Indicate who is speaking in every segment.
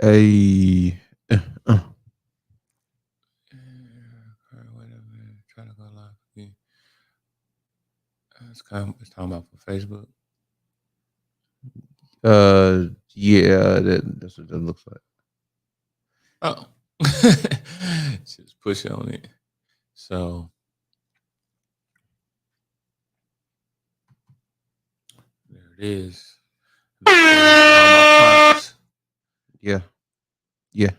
Speaker 1: A
Speaker 2: Wait a minute. Try to go live again. It's talking about for Facebook.
Speaker 1: yeah, that's what that looks like.
Speaker 2: Oh, just push on it. So there it is. All my prompts.
Speaker 1: Yeah, yeah.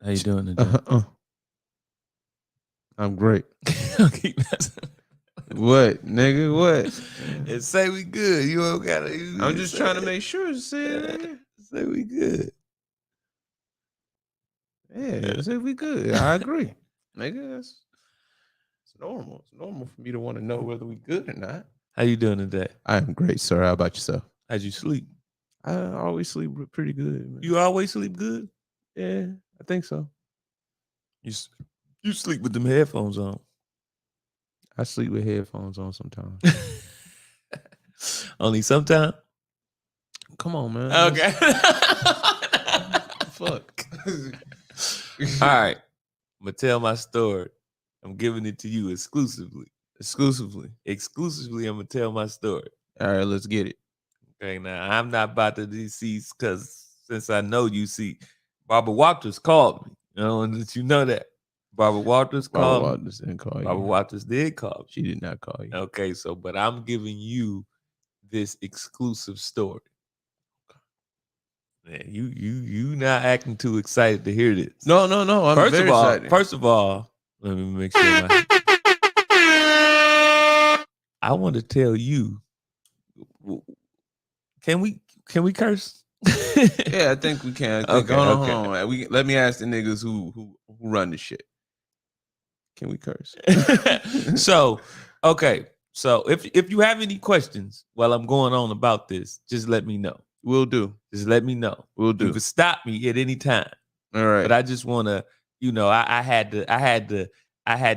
Speaker 2: How you doing today?
Speaker 1: Uh-huh. I'm great.
Speaker 2: Keep messing.
Speaker 1: What, nigga? What?
Speaker 2: And say we good. You don't gotta.
Speaker 1: I'm
Speaker 2: You
Speaker 1: just
Speaker 2: say
Speaker 1: trying to
Speaker 2: it.
Speaker 1: make sure. Say it, nigga.
Speaker 2: Say we good.
Speaker 1: Yeah, say we good. I agree, nigga. It's normal. It's normal for me to want to know whether we good or not.
Speaker 2: How you doing today?
Speaker 1: I am great, sir. How about yourself?
Speaker 2: How'd you sleep?
Speaker 1: I always sleep pretty good, man.
Speaker 2: You always sleep good.
Speaker 1: Yeah, I think so.
Speaker 2: You you sleep with them headphones on.
Speaker 1: I sleep with headphones on sometimes.
Speaker 2: Only sometime.
Speaker 1: Come on, man.
Speaker 2: Okay.
Speaker 1: Fuck.
Speaker 2: All right. I'm gonna tell my story. I'm giving it to you exclusively. Exclusively, I'm gonna tell my story.
Speaker 1: All right, let's get it.
Speaker 2: Okay, now I'm not about to DC because since I know you see, Barbara Walters called me. You know, and that you know that. Barbara Walters
Speaker 1: Barbara
Speaker 2: called me.
Speaker 1: Walters didn't call
Speaker 2: Barbara
Speaker 1: you.
Speaker 2: Walters did call me.
Speaker 1: She did not call you.
Speaker 2: Okay, so but I'm giving you this exclusive story. Man, you not acting too excited to hear this.
Speaker 1: No. I'm very excited.
Speaker 2: First of all, let me make sure. I want to tell you. Can we curse?
Speaker 1: Yeah, I think we can.
Speaker 2: Okay,
Speaker 1: Hold on. Let me ask the niggas who run the shit. Can we curse?
Speaker 2: So, okay. So if you have any questions while I'm going on about this, just let me know.
Speaker 1: We'll do.
Speaker 2: Just let me know.
Speaker 1: We'll do.
Speaker 2: You can stop me at any time.
Speaker 1: All right.
Speaker 2: But I just want to, I had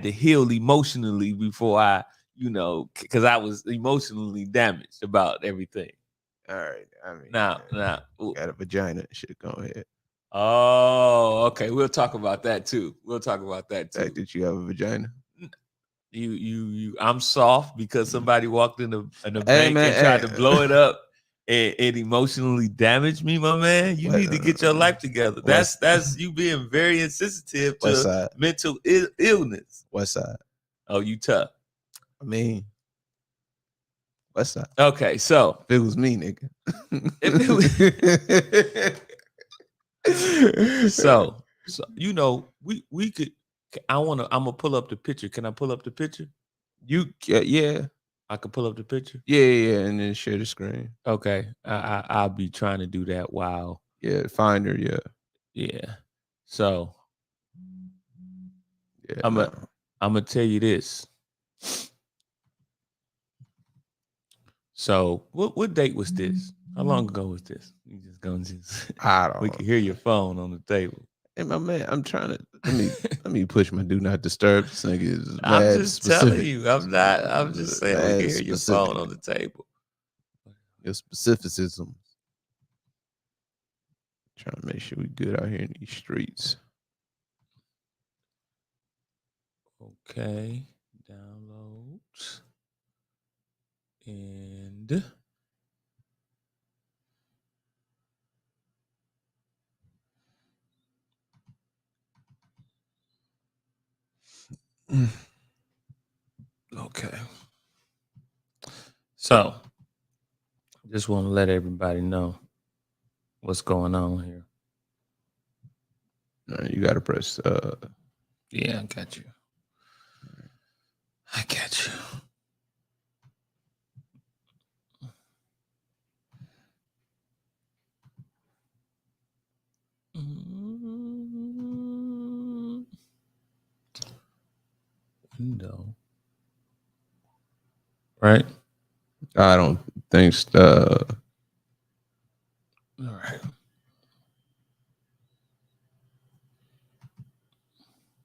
Speaker 2: to heal emotionally before I, because I was emotionally damaged about everything.
Speaker 1: All right. I mean,
Speaker 2: now,
Speaker 1: got a vagina and shit. Go ahead.
Speaker 2: Oh, okay. We'll talk about that too.
Speaker 1: The fact that you have a vagina.
Speaker 2: I'm soft because somebody walked in the bank and tried to blow it up and emotionally damaged me, my man. You need to get your life together. That's you being very insensitive to mental illness.
Speaker 1: West side.
Speaker 2: Oh, you tough.
Speaker 1: I mean, West side.
Speaker 2: Okay, so
Speaker 1: if it was me, nigga.
Speaker 2: so we could. I'm gonna pull up the picture. Can I pull up the picture?
Speaker 1: Yeah.
Speaker 2: I can pull up the picture.
Speaker 1: Yeah, and then share the screen.
Speaker 2: Okay, I'll be trying to do that while.
Speaker 1: Yeah, Finder.
Speaker 2: Yeah. So, I'm gonna tell you this. So, what date was this? How long ago was this? You just gonna
Speaker 1: I don't.
Speaker 2: We can hear your phone on the table.
Speaker 1: Hey, my man, I'm trying to let me push my do not disturb. This nigga is
Speaker 2: I'm just telling you. I'm just saying we can hear your phone on the table.
Speaker 1: Your specificism. Trying to make sure we good out here in these streets.
Speaker 2: Okay, downloads and. Okay. So, just want to let everybody know what's going on here.
Speaker 1: You got to press.
Speaker 2: Yeah, I got you. I got you. Window. Right?
Speaker 1: I don't think
Speaker 2: so. All right.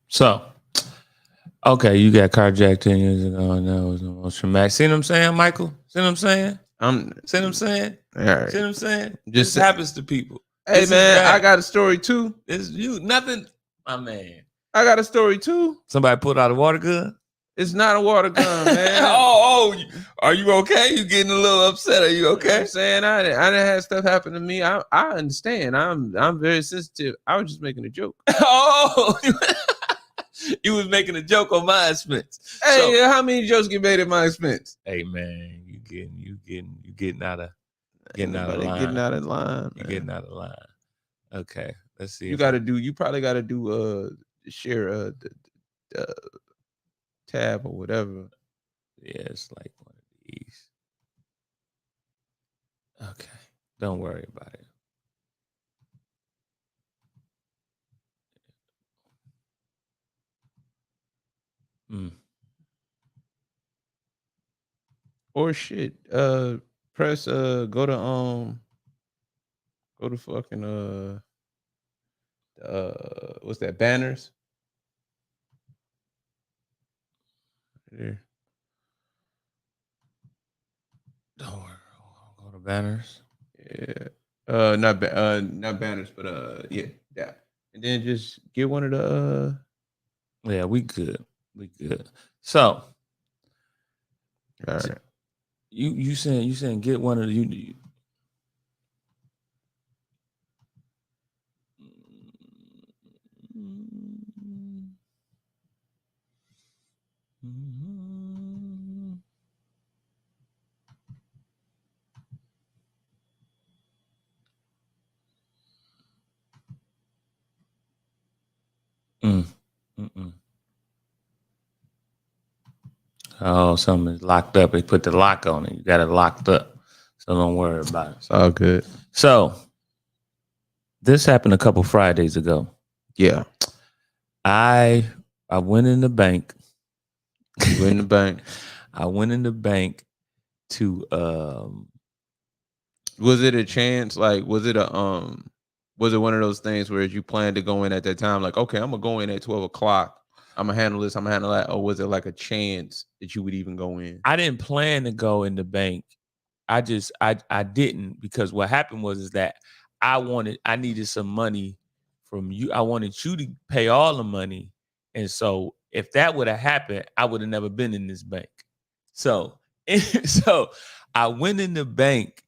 Speaker 2: So, okay, you got carjacked 10 years ago, and that was the most traumatic. See what I'm saying, Michael? See what I'm saying? See what I'm saying?
Speaker 1: All right.
Speaker 2: See what I'm saying? This happens to people.
Speaker 1: Hey man, I got a story too.
Speaker 2: It's you nothing, my man.
Speaker 1: I got a story too.
Speaker 2: Somebody pulled out a water gun.
Speaker 1: It's not a water gun, man.
Speaker 2: Are you okay? You getting a little upset? Are you okay?
Speaker 1: You know I'm saying I didn't have stuff happen to me. I understand. I'm very sensitive. I was just making a joke.
Speaker 2: Oh, you was making a joke on my expense.
Speaker 1: Hey, how many jokes get made at my expense?
Speaker 2: Hey man, you getting out of line.
Speaker 1: Getting out of line.
Speaker 2: You're getting out of line. Okay, let's see.
Speaker 1: You probably gotta do share the tab or whatever.
Speaker 2: Yeah, it's like one of these. Okay, don't worry about it.
Speaker 1: Or shit. Press go to fucking what's that, banners? There.
Speaker 2: Don't worry. I'll go to banners.
Speaker 1: Yeah. Not banners, but yeah, that. And then just get one of the
Speaker 2: yeah, we good. So
Speaker 1: all right.
Speaker 2: You saying get one of the you Oh, something is locked up. They put the lock on it. You got it locked up. So don't worry about it.
Speaker 1: It's all good.
Speaker 2: So this happened a couple Fridays ago.
Speaker 1: Yeah.
Speaker 2: I went in the bank.
Speaker 1: You went in the bank.
Speaker 2: I went in the bank to
Speaker 1: was it a chance? Like, was it one of those things where you planned to go in at that time? Like, okay, I'm gonna go in at 12 o'clock. I'm gonna handle this. I'm gonna handle that. Or was it like a chance that you would even go in?
Speaker 2: I didn't plan to go in the bank. I didn't, because what happened was that I needed some money from you. I wanted you to pay all the money. And so if that would have happened, I would have never been in this bank. So I went in the bank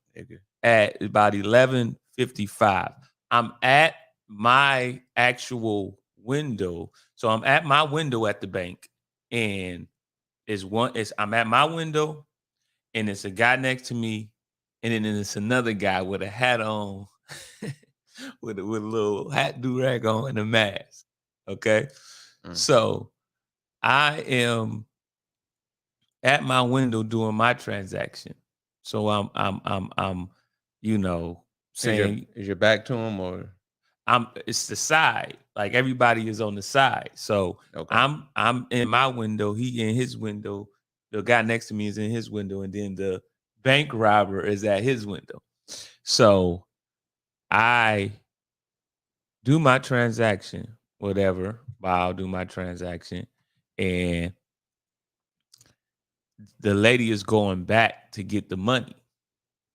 Speaker 2: at about 11:55. I'm at my actual window. So I'm at my window at the bank, and I'm at my window, and it's a guy next to me, and then it's another guy with a hat on, with a little hat do-rag on and a mask. Okay. So I am at my window doing my transaction. So I'm saying,
Speaker 1: is your back to him, or
Speaker 2: it's the side, like everybody is on the side. So okay. I'm in my window, he in his window, the guy next to me is in his window, and then the bank robber is at his window. So I do my transaction, whatever, I'll do my transaction, and the lady is going back to get the money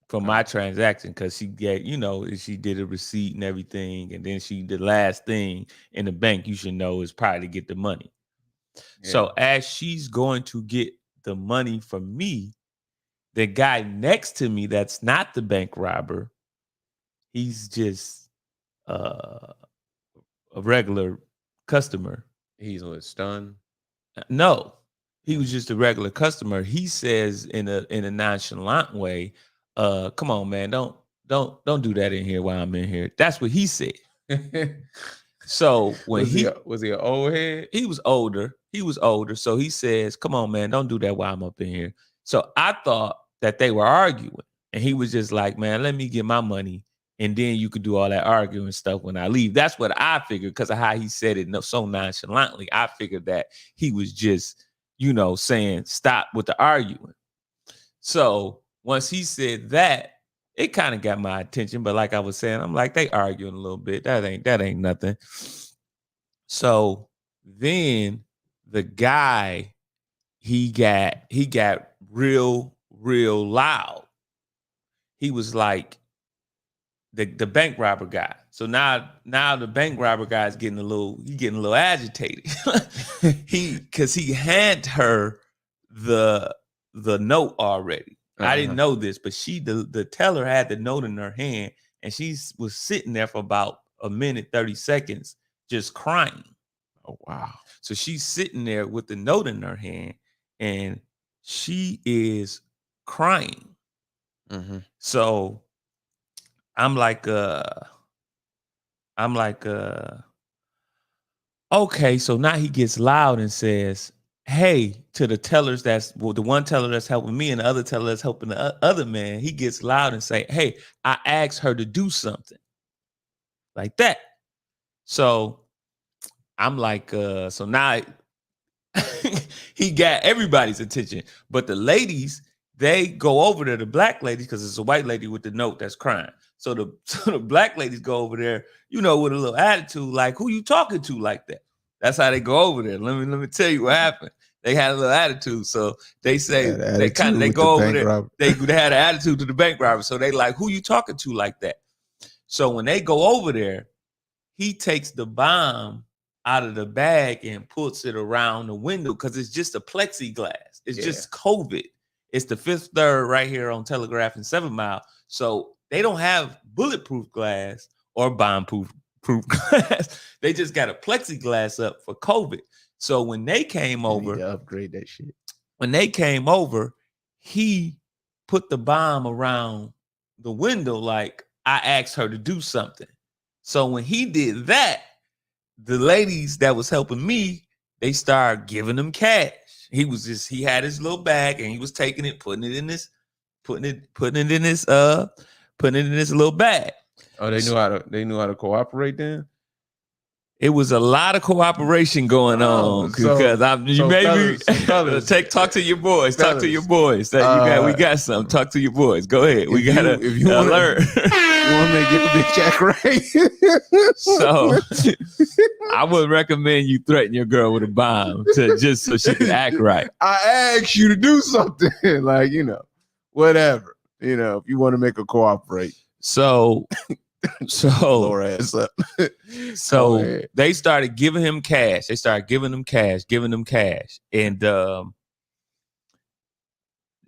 Speaker 2: from my transaction, because she did a receipt and everything, and then the last thing in the bank you should know is probably to get the money. Yeah. So as she's going to get the money from me, the guy next to me that's not the bank robber, he's just a regular customer.
Speaker 1: He's stunned?
Speaker 2: No, he was just a regular customer. He says in a nonchalant way, come on, man, don't do that in here while I'm in here. That's what he said. So when
Speaker 1: was he an old head?
Speaker 2: He was older. So he says, come on, man, don't do that while I'm up in here. So I thought that they were arguing, and he was just like, man, let me get my money, and then you could do all that arguing stuff when I leave. That's what I figured, because of how he said it so nonchalantly. I figured that he was just, saying stop with the arguing. So once he said that, it kind of got my attention. But like I was saying, I'm like, they arguing a little bit. That ain't nothing. So then the guy, he got real loud. He was like, the bank robber guy. So now the bank robber guy is getting a little agitated. Because he handed her the note already. I didn't know this, but the teller had the note in her hand, and she was sitting there for about a minute, 30 seconds, just crying.
Speaker 1: Oh, wow.
Speaker 2: So she's sitting there with the note in her hand, and she is crying.
Speaker 1: Mm-hmm.
Speaker 2: So I'm like, okay. So now he gets loud and says, hey, to the tellers the one teller that's helping me and the other teller that's helping the other man. He gets loud and say, hey, I asked her to do something like that. So I'm like, so now he got everybody's attention, but the ladies, they go over there, the black ladies, because it's a white lady with the note that's crying. So the black ladies go over there, with a little attitude, like, who you talking to like that? That's how they go over there. Let me tell you what happened. They had a little attitude. So they say they go over there. They had an attitude to the bank robber. So they like, who you talking to like that? So when they go over there, he takes the bomb out of the bag and puts it around the window because it's just a plexiglass. It's just COVID. It's the Fifth Third right here on Telegraph and 7 Mile. So they don't have bulletproof glass or bomb-proof glass. They just got a plexiglass up for COVID. So when they came over,
Speaker 1: to upgrade that shit.
Speaker 2: When they came over, he put the bomb around the window like I asked her to do something. So when he did that, the ladies that was helping me, they started giving him cash. He had his little bag and he was taking it, putting it in this little bag.
Speaker 1: Oh, they knew how to cooperate then?
Speaker 2: It was a lot of cooperation going on because talk to your boys. Talk to your boys. We got some. Talk to your boys. Go ahead. We gotta if you want to learn.
Speaker 1: You want me to get the bitch act right?
Speaker 2: So I would recommend you threaten your girl with a bomb just so she can act right.
Speaker 1: I asked you to do something, like whatever. If you want to make her cooperate.
Speaker 2: So
Speaker 1: lower ass up.
Speaker 2: So they started giving him cash. Giving him cash. And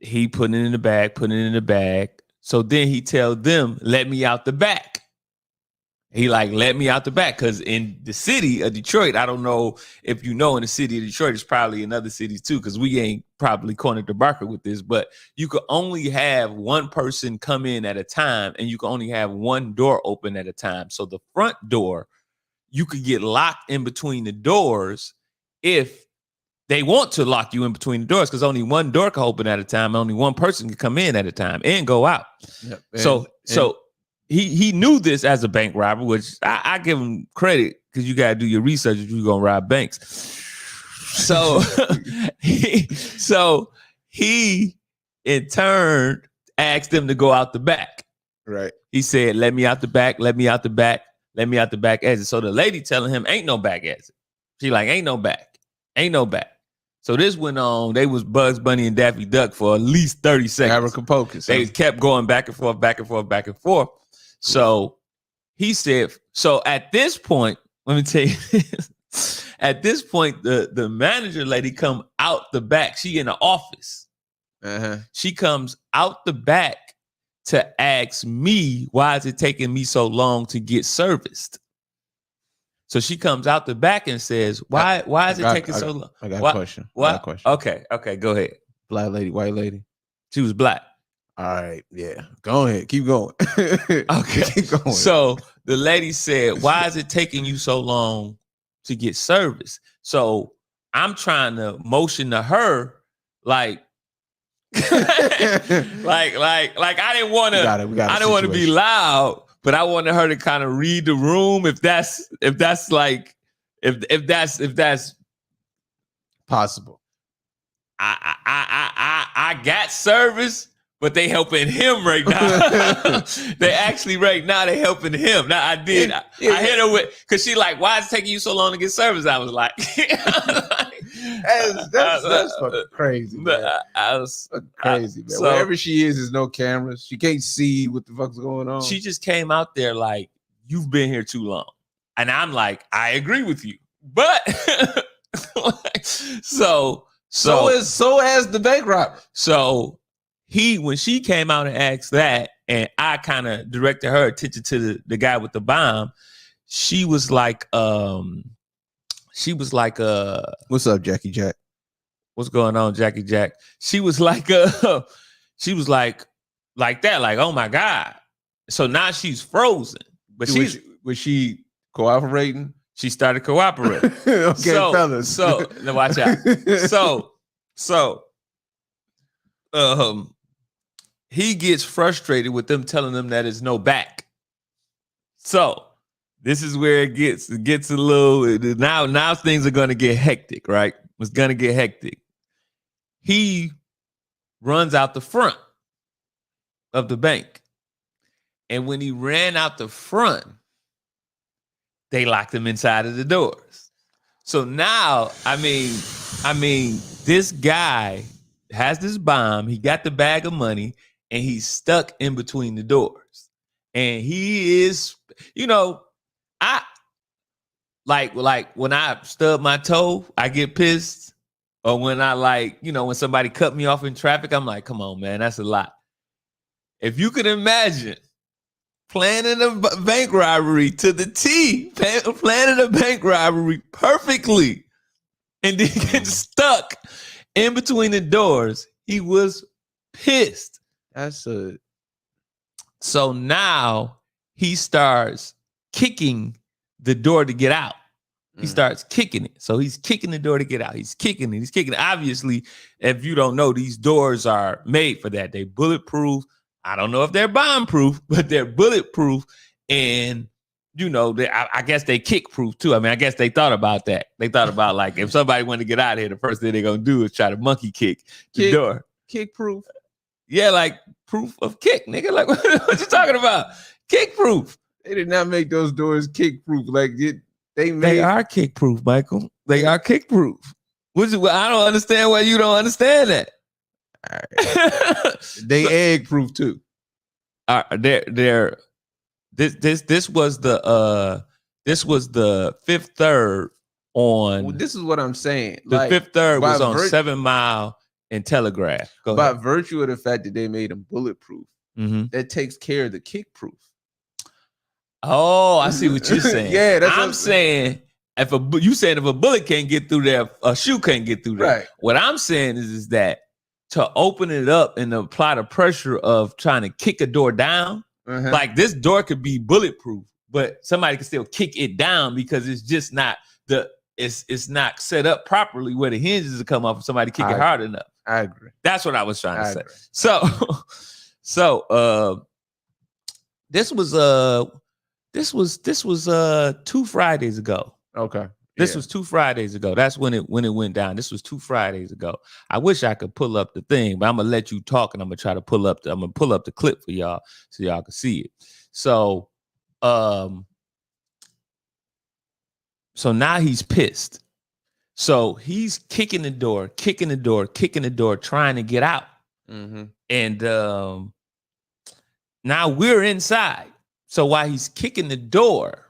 Speaker 2: he putting it in the bag. So then he tell them, let me out the back. He let me out the back. Because in the city of Detroit, I don't know if in the city of Detroit, it's probably in other cities too, because we ain't probably cornered the Barker with this, but you could only have one person come in at a time and you can only have one door open at a time. So the front door, you could get locked in between the doors if they want to lock you in between the doors, because only one door can open at a time. Only one person can come in at a time and go out. Yep. So he knew this as a bank robber, which I give him credit because you got to do your research if you're going to rob banks. So he in turn asked them to go out the back.
Speaker 1: Right.
Speaker 2: He said, let me out the back, let me out the back, let me out the back exit. So the lady telling him, ain't no back exit. She like, ain't no back. So this went on. They was Bugs Bunny and Daffy Duck for at least 30 seconds. They kept going back and forth. So he said, so at this point, let me tell you this. At this point, the manager lady come out the back. She in the office.
Speaker 1: Uh-huh.
Speaker 2: She comes out the back to ask me, why is it taking me so long to get serviced? So she comes out the back and says, why is it taking so long?
Speaker 1: I got a question.
Speaker 2: What? Okay, go ahead.
Speaker 1: Black lady, white lady?
Speaker 2: She was black.
Speaker 1: All right, yeah. Go ahead. Keep going.
Speaker 2: Okay.
Speaker 1: Keep going.
Speaker 2: So the lady said, why is it taking you so long to get service? So I'm trying to motion to her like I didn't want to be loud, but I wanted her to kind of read the room if that's
Speaker 1: possible.
Speaker 2: I got service, but they helping him right now. They actually right now they helping him. Now I hit her with because she like, why is it taking you so long to get service? I was like,
Speaker 1: that's fucking crazy. Man.
Speaker 2: I was
Speaker 1: crazy, man. So, wherever she is no cameras. She can't see what the fuck's going on.
Speaker 2: She just came out there like, you've been here too long, and I'm like, I agree with you, but so
Speaker 1: as the bank robber.
Speaker 2: So when she came out and asked that, and I kind of directed her attention to the guy with the bomb, she was like, what's
Speaker 1: up, Jackie Jack?
Speaker 2: What's going on, Jackie Jack? She was like, that, like, oh my God. So now she's frozen. But
Speaker 1: was she cooperating?
Speaker 2: She started cooperating.
Speaker 1: Okay, fellas.
Speaker 2: So now watch out. So he gets frustrated with them telling them that there's no back. So this is where it gets a little now things are gonna get hectic, right? It's gonna get hectic. He runs out the front of the bank. And when he ran out the front, they locked him inside of the doors. So now, I mean, this guy has this bomb. He got the bag of money, and he's stuck in between the doors. And he is, I like when I stub my toe, I get pissed. Or when I when somebody cut me off in traffic, I'm like, come on, man, that's a lot. If you could imagine planning a bank robbery to the T, planning a bank robbery perfectly, and then get stuck in between the doors, he was pissed. So now he starts kicking the door to get out. He starts kicking it. So he's kicking the door to get out. He's kicking it. Obviously, if you don't know, these doors are made for that. They bulletproof. I don't know if they're bomb-proof, but they're bulletproof. And, I guess they kick-proof, too. I mean, I guess they thought about that. They thought about, like, if somebody wanted to get out of here, the first thing they're going to do is try to monkey kick the door.
Speaker 1: Kick-proof?
Speaker 2: Yeah, like proof of kick, nigga. Like, what you talking about? Kick-proof.
Speaker 1: They did not make those doors kick-proof. Like,
Speaker 2: they are kick-proof, Michael. They are kick-proof. I don't understand why you don't understand that.
Speaker 1: All right. They egg-proof too.
Speaker 2: This was the Fifth Third on.
Speaker 1: Well, this is what I'm saying.
Speaker 2: The Fifth Third was on 7 Mile and Telegraph.
Speaker 1: By virtue of the fact that they made them bulletproof, that takes care of the kick-proof.
Speaker 2: Oh, I see what you're saying.
Speaker 1: Yeah, that's
Speaker 2: I'm saying. If a bullet can't get through there, a shoe can't get through there.
Speaker 1: Right.
Speaker 2: What I'm saying is that to open it up and apply the pressure of trying to kick a door down, like this door could be bulletproof, but somebody can still kick it down because it's just not it's not set up properly where the hinges will come off if somebody kick it hard enough.
Speaker 1: I agree.
Speaker 2: That's what I was trying to say. Agree. So this was 2 Fridays ago.
Speaker 1: Okay.
Speaker 2: This was 2 Fridays ago. That's when it went down. This was 2 Fridays ago. I wish I could pull up the thing, but I'm gonna let you talk and I'm gonna try to pull up the clip for y'all so y'all can see it. So now he's pissed. So he's kicking the door, trying to get out. And now we're inside. So while he's kicking the door,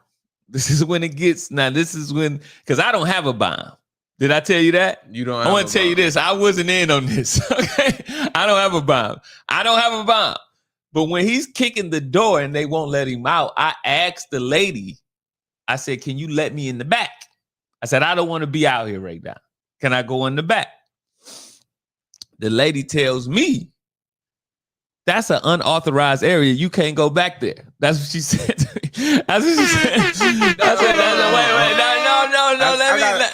Speaker 2: this is when, because I don't have a bomb. Did I tell you that?
Speaker 1: You don't have
Speaker 2: I want to tell you this. I wasn't in on this. Okay. I don't have a bomb. But when he's kicking the door and they won't let him out, I asked the lady, I said, can you let me in the back? I said, I don't want to be out here right now. Can I go in the back? The lady tells me, that's an unauthorized area. You can't go back there. That's what she said to me. That's what she said. Wait. No.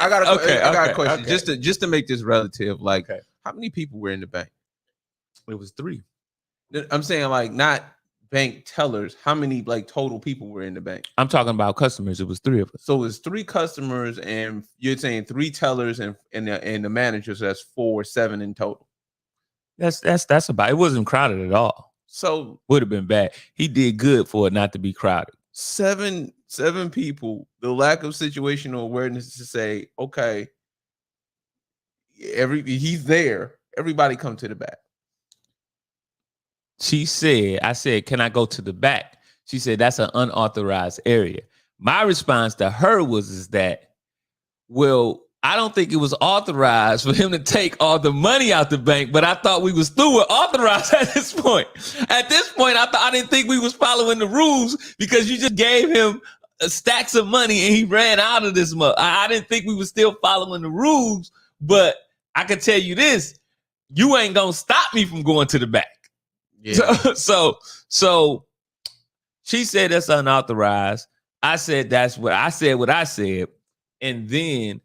Speaker 1: I got a question. Okay. Just to make this relative, how many people were in the bank?
Speaker 2: It was 3.
Speaker 1: I'm saying not bank tellers. How many total people were in the bank?
Speaker 2: I'm talking about customers. It was 3 of us.
Speaker 1: So it's 3 customers, and you're saying 3 tellers and the manager. So that's 7 in total.
Speaker 2: That's about. It wasn't crowded at all.
Speaker 1: So
Speaker 2: would have been bad. He did good for it not to be crowded.
Speaker 1: 7 people. The lack of situational awareness to say, okay, he's there. Everybody come to the back.
Speaker 2: She said, I said, can I go to the back? She said, that's an unauthorized area. My response to her was that, well, I don't think it was authorized for him to take all the money out the bank, but I thought we was through with authorized at this point. At this point, I didn't think we was following the rules because you just gave him stacks of money and he ran out of this month. I didn't think we was still following the rules, but I can tell you this, you ain't gonna stop me from going to the back. Yeah. So she said that's unauthorized. I said what I said. And then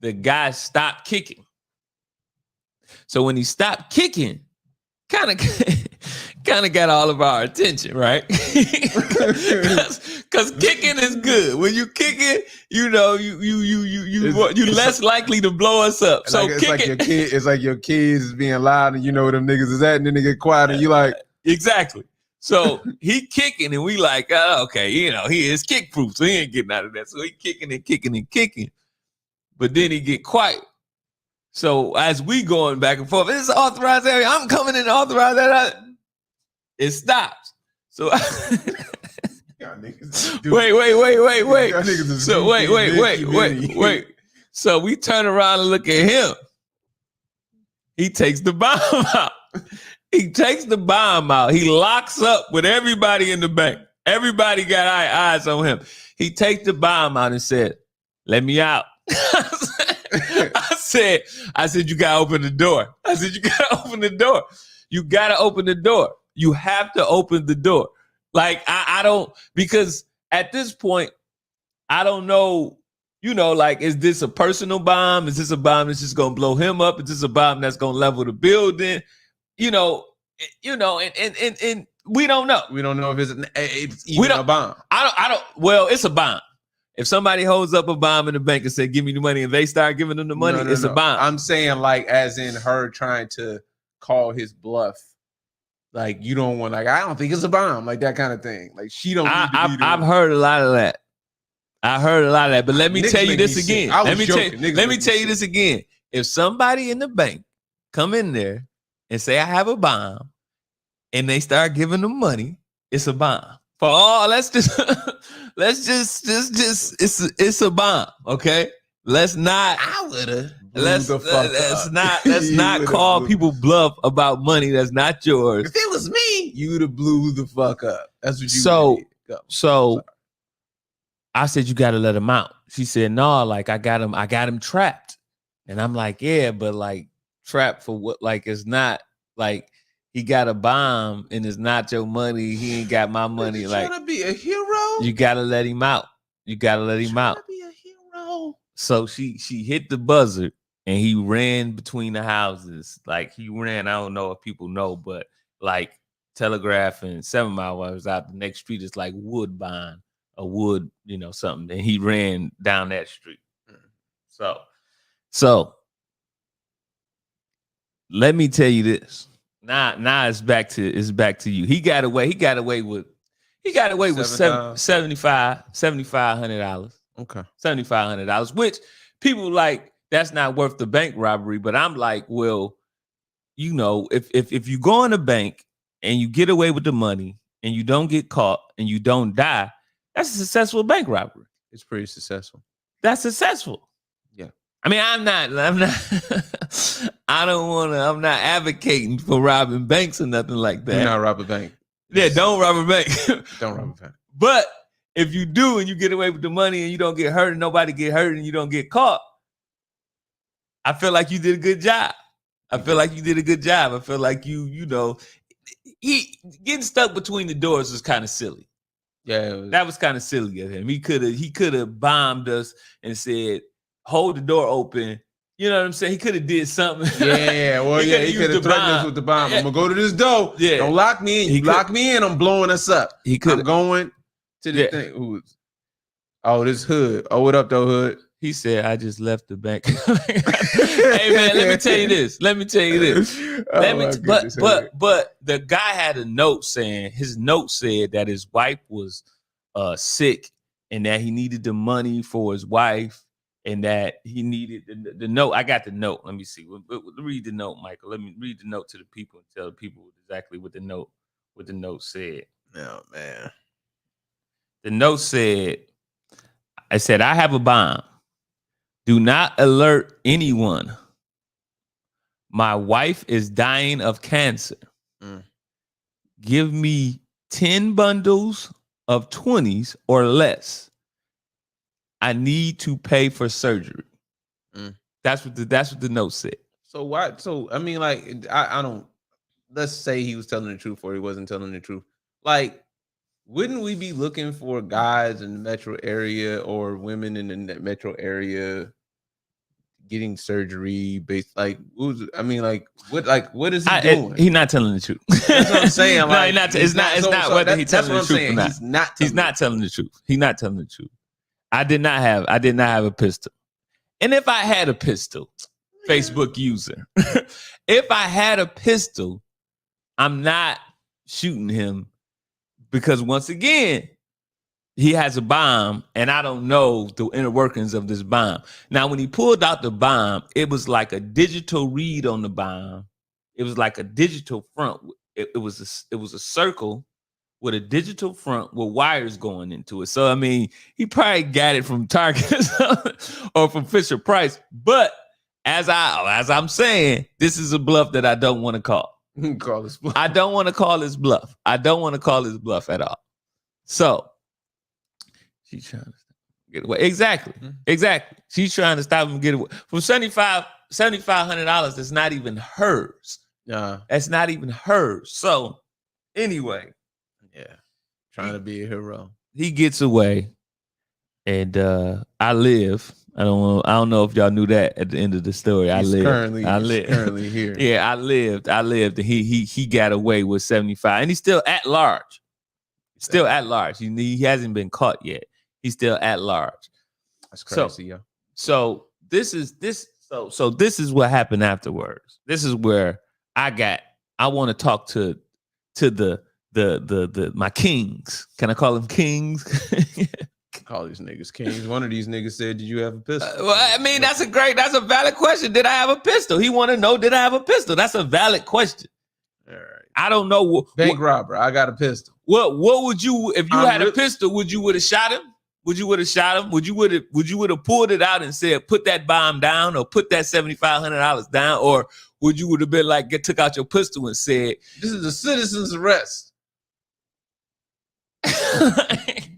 Speaker 2: the guy stopped kicking. So when he stopped kicking, kind of got all of our attention, right? Because kicking is good. When you kicking, you less likely to blow us up. So
Speaker 3: it's like your kids is being loud and you know where them niggas is at, and then they get quiet and you like
Speaker 2: exactly. So he kicking and we like, oh, okay, he is kick proof, so he ain't getting out of that. So he kicking and kicking and kicking. But then he get quiet. So as we going back and forth, this is an authorized area. I'm coming in the authorized area. It stops. So wait. So wait. So we turn around and look at him. He takes the bomb out. He takes the bomb out. He locks up with everybody in the bank. Everybody got eyes on him. He takes the bomb out and said, "Let me out." I said, you gotta open the door. You gotta open the door. You gotta open the door. You have to open the door. Like, I don't, because at this point, I don't know, like, is this a personal bomb? Is this a bomb that's just gonna blow him up? Is this a bomb that's gonna level the building? And we don't know.
Speaker 1: We don't know if it's even a bomb.
Speaker 2: Well, it's a bomb. If somebody holds up a bomb in the bank and said, give me the money, and they start giving them the money, it's a bomb.
Speaker 1: I'm saying, like, as in her trying to call his bluff. Like, you don't want, like, I don't think it's a bomb, like that kind of thing. Like, she don't need to be
Speaker 2: I've heard a lot of that. But let me tell you this again. Let me tell you this again. If somebody in the bank come in there and say, I have a bomb, and they start giving them money, it's a bomb. For all, it's a bomb, okay? Let's not call people bluff about money that's not yours.
Speaker 1: If it was me, you would have blew the fuck up. That's what you did.
Speaker 2: So I said, you gotta let him out. She said, no, like I got him trapped. And I'm like, yeah, but like trapped for what? Like, it's not like he got a bomb and it's not your money. He ain't got my money.
Speaker 1: You
Speaker 2: like,
Speaker 1: trying to be a hero?
Speaker 2: You gotta let him out. You gotta let him out.
Speaker 1: To be a hero.
Speaker 2: So she hit the buzzer and he ran between the houses. Like he ran. I don't know if people know, but like Telegraph and 7 Mile was out the next street. It's like Woodbine, a wood, something. And he ran down that street. So let me tell you this. Now it's back to you. He got away with $7,500.
Speaker 1: Okay.
Speaker 2: $7,500, which people like, that's not worth the bank robbery. But I'm like, well, if you go in a bank and you get away with the money and you don't get caught and you don't die, that's a successful bank robbery.
Speaker 1: It's pretty successful.
Speaker 2: That's successful.
Speaker 1: Yeah.
Speaker 2: I mean, I'm not I'm not advocating for robbing banks or nothing like that.
Speaker 1: Do not rob a bank.
Speaker 2: Yeah, don't rob a bank.
Speaker 1: Don't rob a bank.
Speaker 2: But if you do and you get away with the money and you don't get hurt and nobody get hurt and you don't get caught, I feel like you did a good job. I feel like you getting stuck between the doors was kind of silly.
Speaker 1: Yeah,
Speaker 2: that was kind of silly of him. He could have bombed us and said, hold the door open. You know what I'm saying? He could have did something.
Speaker 1: Yeah. Well, he could have threatened us with the bomb. I'm gonna go to this door.
Speaker 2: Yeah.
Speaker 1: Don't lock me in. You lock me in, I'm blowing us up. I'm going to the thing. Oh, this Hood. Oh, what up, though, Hood?
Speaker 2: He said, I just left the bank. Hey man, let me tell you this. But the guy had a note saying, his note said that his wife was sick and that he needed the money for his wife and that he needed the note. I got the note. Let me see. Read the note, Michael. Let me read the note to the people and tell the people exactly what the note said.
Speaker 3: Oh man.
Speaker 2: The note said, I said, I have a bomb. Do not alert anyone. My wife is dying of cancer. Give me 10 bundles of 20s or less. I need to pay for surgery. That's what the note said.
Speaker 1: So why? So I mean, like, I don't. Let's say he was telling the truth or he wasn't telling the truth. Like, wouldn't we be looking for guys in the metro area or women in the metro area getting surgery based? Like, what is he doing?
Speaker 2: He's not telling the truth.
Speaker 1: That's what I'm saying.
Speaker 2: Like, no, it's not whether he's telling the truth or not.
Speaker 1: He's not telling the truth.
Speaker 2: He's not telling the truth. I did not have a pistol. And if I had a pistol, Facebook user, if I had a pistol, I'm not shooting him because once again, he has a bomb and I don't know the inner workings of this bomb. Now, when he pulled out the bomb, it was like a digital read on the bomb. It was like a digital front. It was a circle with a digital front with wires going into it. So, I mean, he probably got it from Target or from Fisher Price. But as I'm saying, this is a bluff that I don't want to call.
Speaker 1: Call this bluff.
Speaker 2: I don't want to call this bluff. I don't want to call this bluff at all. So she's trying to get away. Exactly. She's trying to stop him from getting away. From $7,500, that's not even hers. That's not even hers. So anyway.
Speaker 1: Yeah. Trying to be a hero.
Speaker 2: He gets away. And I live. I don't know if y'all knew that at the end of the story.
Speaker 1: He's
Speaker 2: currently
Speaker 1: here.
Speaker 2: Yeah, I lived. And he got away with 75. And he's still at large. At large. He hasn't been caught yet. He's still at large.
Speaker 1: That's crazy, yo.
Speaker 2: So this is what happened afterwards. This is where I want to talk to the my kings. Can I call them kings?
Speaker 1: Call these niggas kings. One of these niggas said, "Did you have a pistol?"
Speaker 2: Well, I mean, that's a valid question. Did I have a pistol? He want to know, did I have a pistol? That's a valid question.
Speaker 1: All right.
Speaker 2: I don't know.
Speaker 1: Bank robber. I got a pistol.
Speaker 2: What would you, if you had a pistol, would you would have shot him? Would you would have pulled it out and said, put that bomb down or put that $7,500 down? Or would you would have been like, took out your pistol and said,
Speaker 1: this is a citizen's arrest?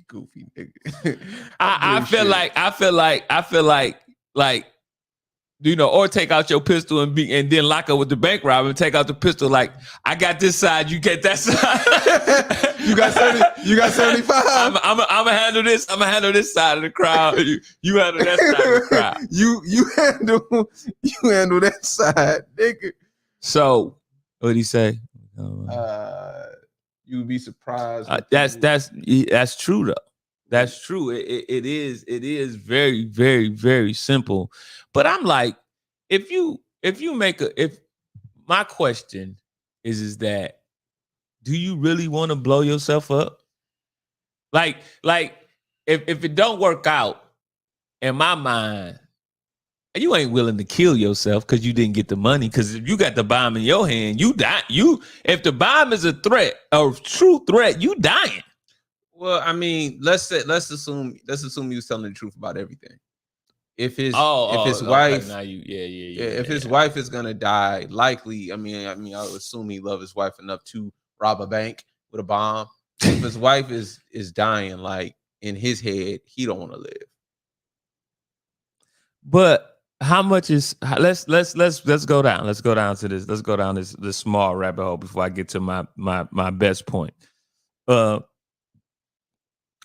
Speaker 1: Goofy nigga.
Speaker 2: I feel like, you know, or take out your pistol and then lock up with the bank robber and take out the pistol. Like, I got this side, you get that side.
Speaker 3: You got 75.
Speaker 2: I'm gonna handle this. I'm gonna handle this side of the crowd. You handle that side of the crowd.
Speaker 3: You handle that side, nigga.
Speaker 2: So what'd he say?
Speaker 1: You would be surprised.
Speaker 2: That's true though. That's true. It is very, very, very simple. But I'm like, if my question is that, do you really want to blow yourself up? Like if it don't work out, in my mind, you ain't willing to kill yourself because you didn't get the money. Because if you got the bomb in your hand, you die. If the bomb is a threat, a true threat, you dying.
Speaker 1: Well, I mean, let's assume he was telling the truth about everything. If his wife, if his wife is gonna die, likely. I mean, I would assume he loved his wife enough to rob a bank with a bomb. If his wife is dying, like in his head, he don't want to live.
Speaker 2: But how much is? Let's go down. Let's go down to this. Let's go down this small rabbit hole before I get to my best point.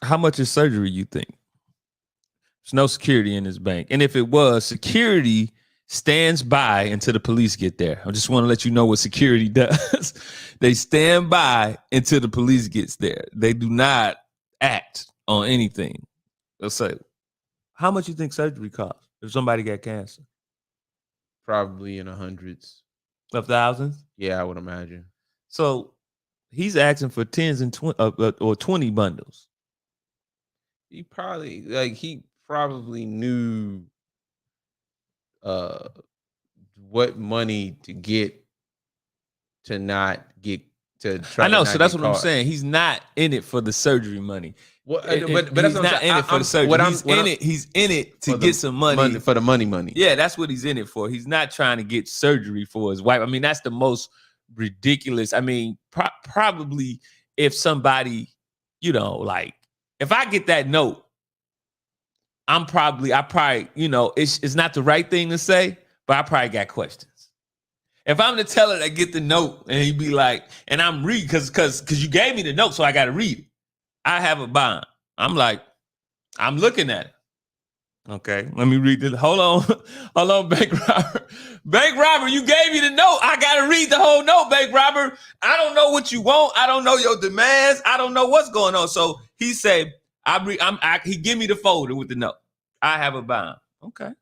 Speaker 2: How much is surgery, you think? There's no security in this bank. And if it was, security stands by until the police get there. I just want to let you know what security does. They stand by until the police gets there. They do not act on anything. They'll say, How much you think surgery costs if somebody got cancer?
Speaker 1: Probably in the hundreds
Speaker 2: of thousands.
Speaker 1: Yeah, I would imagine.
Speaker 2: So he's asking for 10s and 20 or 20 bundles.
Speaker 1: He probably knew what money to get to not get to try.
Speaker 2: I know, so that's what I'm saying. He's not in it for the surgery money.
Speaker 1: But he's
Speaker 2: not in it for the surgery. He's in it to get some money
Speaker 1: for the money.
Speaker 2: Yeah, that's what he's in it for. He's not trying to get surgery for his wife. I mean, that's the most ridiculous. I mean, probably if somebody, like if I get that note, I probably, it's not the right thing to say, but I probably got questions. If I'm the teller that get the note and he be like, and I'm reading because you gave me the note, so I got to read it. I have a bond. I'm like, I'm looking at it. Okay, let me read this. Hold on, Bank Robber. Bank Robber, you gave me the note. I got to read the whole note, Bank Robber. I don't know what you want. I don't know your demands. I don't know what's going on. So he said, he give me the folder with the note. I have a bond. Okay.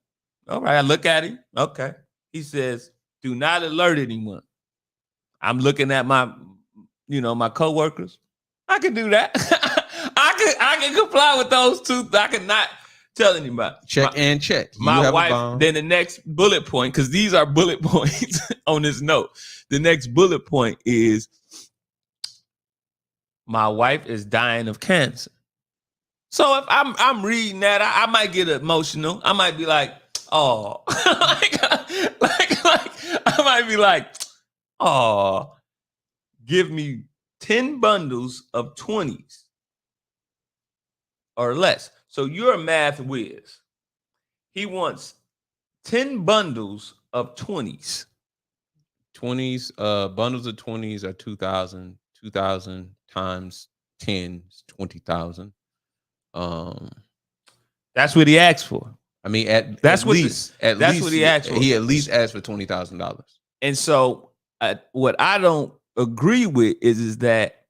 Speaker 2: All right, I look at him. Okay. He says, do not alert anyone. I'm looking at my coworkers. I can do that. I can comply with those two. I cannot tell anybody.
Speaker 1: Check.
Speaker 2: My wife, then the next bullet point, because these are bullet points on this note. The next bullet point is my wife is dying of cancer. So if I'm reading that, I might get emotional. I might be like, oh, I might be like, oh, give me 10 bundles of 20s or less. So you're a math whiz. He wants 10 bundles of 20s.
Speaker 1: 20s, bundles of 20s are 2,000. 2,000 times 10 is 20,000.
Speaker 2: That's what he asked for.
Speaker 1: I mean, that's what he asked for. He at least asked for $20,000.
Speaker 2: And so, what I don't agree with is that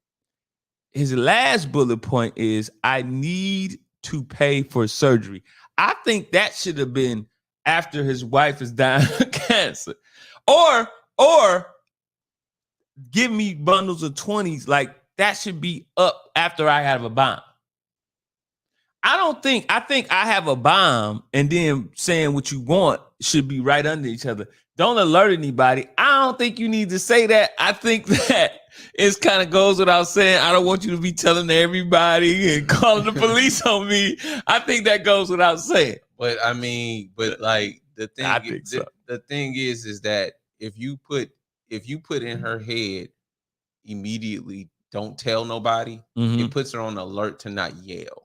Speaker 2: his last bullet point is, I need to pay for surgery. I think that should have been after his wife is dying of cancer, or give me bundles of 20s. Like that should be up after I have a bond. I think I have a bomb and then saying what you want should be right under each other. Don't alert anybody. I don't think you need to say that. I think that it kind of goes without saying. I don't want you to be telling everybody and calling the police on me. I think that goes without saying.
Speaker 1: But I mean, like the thing is that if you put in her head immediately, don't tell nobody, it puts her on alert to not yell.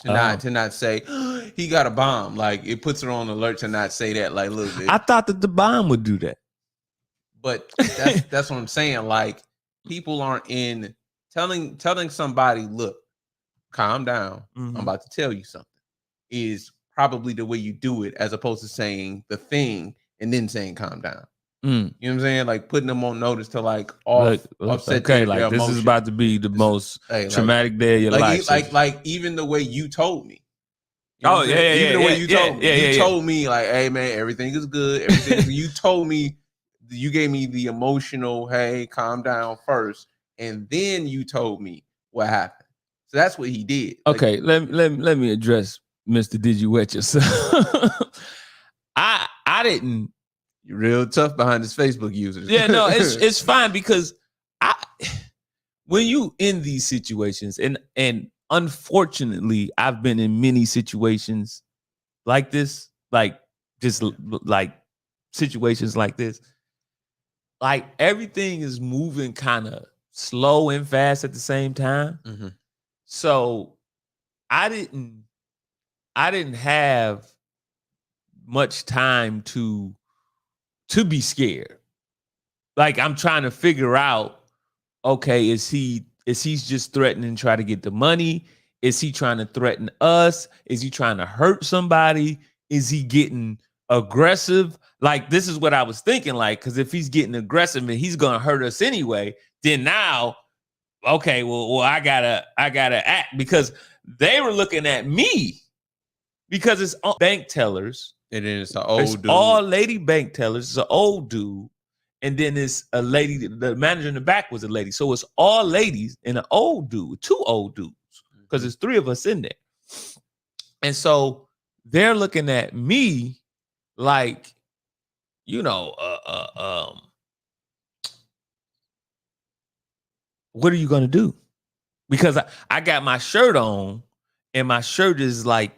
Speaker 1: To not say he got a bomb. Like it puts her on alert to not say that. Like, look,
Speaker 2: I thought that the bomb would do that.
Speaker 1: But that's what I'm saying. Like people aren't in telling somebody, look, calm down. I'm about to tell you something. Is probably the way you do it, as opposed to saying the thing and then saying calm down. You know what I'm saying? Like putting them on notice to like offset.
Speaker 2: Okay, like this is about to be the most traumatic day of your life.
Speaker 1: Like even the way you told me.
Speaker 2: You know even the way
Speaker 1: you told me. You told me like, hey man, everything is good. You told me, you gave me the emotional, hey, calm down first, and then you told me what happened. So that's what he did.
Speaker 2: Okay, let me address Mr. Did You Wet Yourself? I didn't.
Speaker 1: You're real tough behind his Facebook users.
Speaker 2: Yeah, no, it's fine because when you in these situations, and unfortunately, I've been in many situations like this, like just like situations like this, like everything is moving kind of slow and fast at the same time. So I didn't have much time to be scared. Like I'm trying to figure out, okay, is he's just threatening to try to get the money? Is he trying to threaten us? Is he trying to hurt somebody? Is he getting aggressive? Like this is what I was thinking, like, because if he's getting aggressive and he's gonna hurt us anyway, then now, okay, well I gotta act, because they were looking at me because it's all bank tellers.
Speaker 1: And then it's an old dude.
Speaker 2: All lady bank tellers. It's an old dude. And then it's a lady. The manager in the back was a lady. So it's all ladies and an old dude, 2 old dudes, because there's 3 of us in there. And so they're looking at me like, you know, what are you gonna do? Because I got my shirt on, and my shirt is like,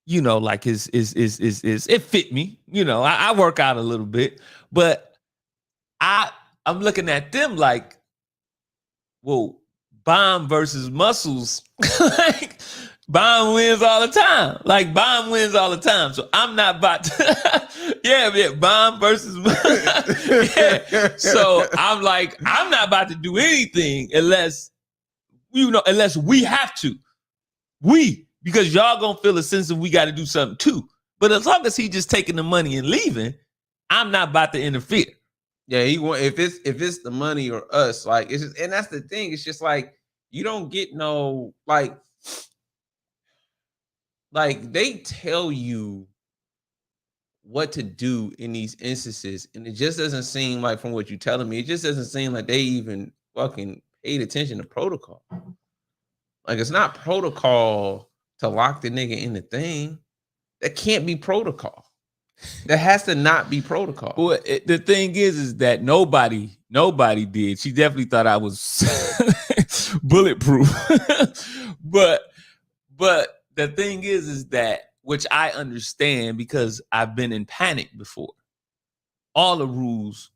Speaker 2: you know, like is it fit me. You know, I work out a little bit, but I'm looking at them like, well, Bomb versus Muscles, like Bomb wins all the time. Like Bomb wins all the time. So I'm not about to, yeah, Bomb versus yeah. So I'm like, I'm not about to do anything unless, you know, unless we have to. Because y'all gonna feel a sense of we got to do something too. But as long as he just taking the money and leaving, I'm not about to interfere.
Speaker 1: Yeah, if it's the money or us, like it's just, and that's the thing. It's just like you don't get no like they tell you what to do in these instances, and it just doesn't seem like, from what you're telling me, it just doesn't seem like they even fucking paid attention to protocol. Like it's not protocol to lock the nigga in the thing. That can't be protocol. That has to not be protocol.
Speaker 2: Well, the thing is that nobody did. She definitely thought I was bulletproof. but the thing is that, which I understand because I've been in panic before. All the rules,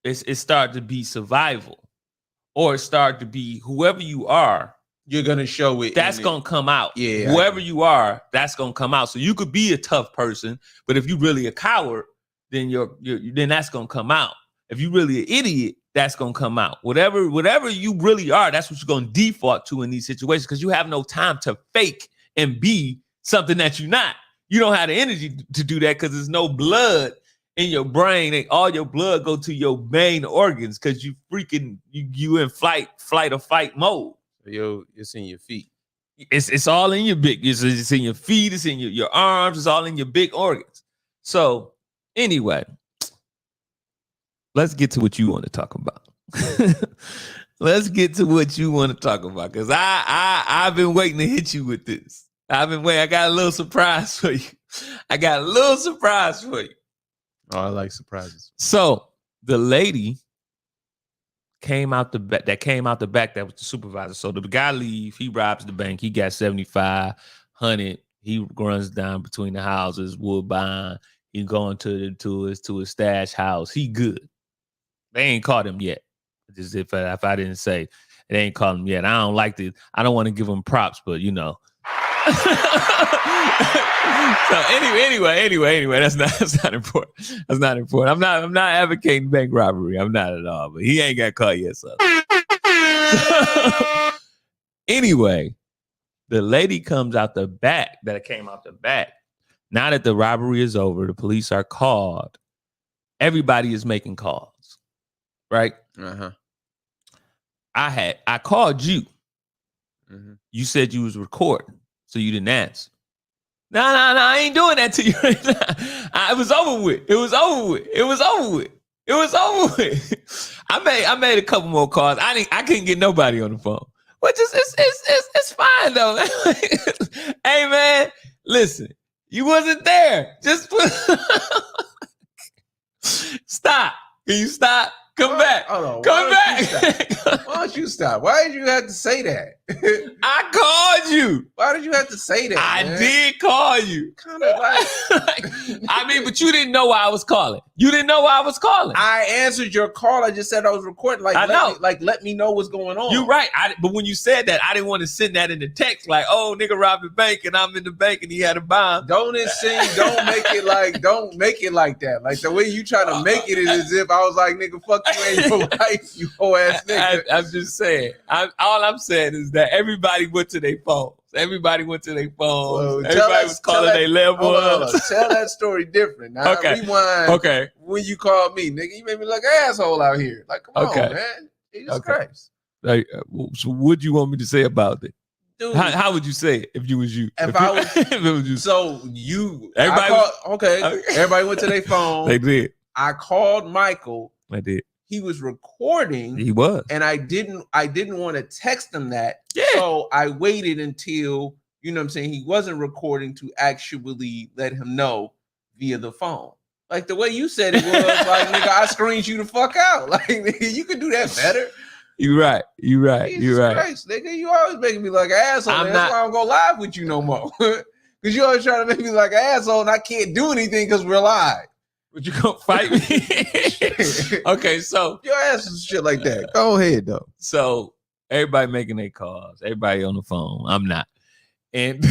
Speaker 2: it started to be survival, or it started to be whoever you are.
Speaker 1: You're gonna show it.
Speaker 2: That's gonna come out.
Speaker 1: Yeah.
Speaker 2: Whoever you are, that's gonna come out. So you could be a tough person, but if you're really a coward, then then that's gonna come out. If you're really an idiot, that's gonna come out. Whatever you really are, that's what you're gonna default to in these situations, because you have no time to fake and be something that you're not. You don't have the energy to do that because there's no blood in your brain, and all your blood go to your main organs because you in flight or fight mode.
Speaker 1: Yo, it's in your feet.
Speaker 2: It's all in your it's in your feet, it's in your arms, it's all in your big organs. So anyway, let's get to what you want to talk about. Let's get to what you want to talk about, because I've been waiting to hit you with this. I've been waiting. I got a little surprise for you.
Speaker 1: Oh, I like surprises.
Speaker 2: So the lady came out the back. That was the supervisor. So the guy leave. He robs the bank. He got 7,500. He runs down between the houses. Woodbine. He going to his stash house. He good. They ain't caught him yet. Just if I didn't say, they ain't caught him yet. I don't like this. I don't want to give him props, but you know. So anyway, that's not important. That's not important. I'm not advocating bank robbery. I'm not at all. But he ain't got caught yet, so. Anyway, the lady comes out the back. Now that the robbery is over, the police are called. Everybody is making calls, right?
Speaker 1: Uh-huh.
Speaker 2: I called you.
Speaker 1: Mm-hmm. You
Speaker 2: said you was recording, so you didn't answer. No, I ain't doing that to you right now. It was over with. I made a couple more calls. I couldn't get nobody on the phone. Which is it's fine though. Hey man, listen, you wasn't there. Just stop. Can you stop? Come back.
Speaker 3: Hold on.
Speaker 2: Come back.
Speaker 3: Why don't you stop? Why did you have to say that?
Speaker 2: I called you.
Speaker 3: Why did you have to say that?
Speaker 2: I did call you.
Speaker 3: Kind of like,
Speaker 2: I mean, but you didn't know why I was calling.
Speaker 3: I answered your call. I just said I was recording. Like,
Speaker 2: I know.
Speaker 3: Let me know what's going on.
Speaker 2: You're right. But when you said that, I didn't want to send that in the text. Like, oh, nigga robbed the bank and I'm in the bank and he had a bomb.
Speaker 3: Don't make it like that. Like the way you try to make it is as if I was like, nigga, fuck you and your life, you whole ass nigga.
Speaker 2: I'm just saying. All I'm saying is that everybody went to their phones. Everybody was calling their loved ones.
Speaker 3: Tell that story different. Now,
Speaker 2: okay.
Speaker 3: Rewind.
Speaker 2: Okay.
Speaker 3: When you called me, nigga, you made me look an asshole out here. Like, come on, man. Jesus Christ.
Speaker 2: Like, so what do you want me to say about it?
Speaker 3: Dude,
Speaker 2: How would you say it if you was you?
Speaker 3: If I was,
Speaker 2: if it was you.
Speaker 3: So you,
Speaker 2: everybody,
Speaker 3: everybody went to their phone.
Speaker 2: They did.
Speaker 3: I called Michael.
Speaker 2: I did.
Speaker 3: He was recording.
Speaker 2: He was,
Speaker 3: and I didn't want to text him that.
Speaker 2: Yeah.
Speaker 3: So I waited until you know what I'm saying he wasn't recording to actually let him know via the phone. Like the way you said it was, like nigga, I screened you the fuck out. Like nigga, you could do that better.
Speaker 2: You're right. Jesus
Speaker 3: Christ, nigga, you always making me like an asshole. That's why I don't go live with you no more. Because you always trying to make me like an asshole, and I can't do anything because we're live.
Speaker 2: But you gonna fight me? Okay, so
Speaker 3: your ass is shit like that. Go ahead though.
Speaker 2: So everybody making their calls, everybody on the phone. I'm not, and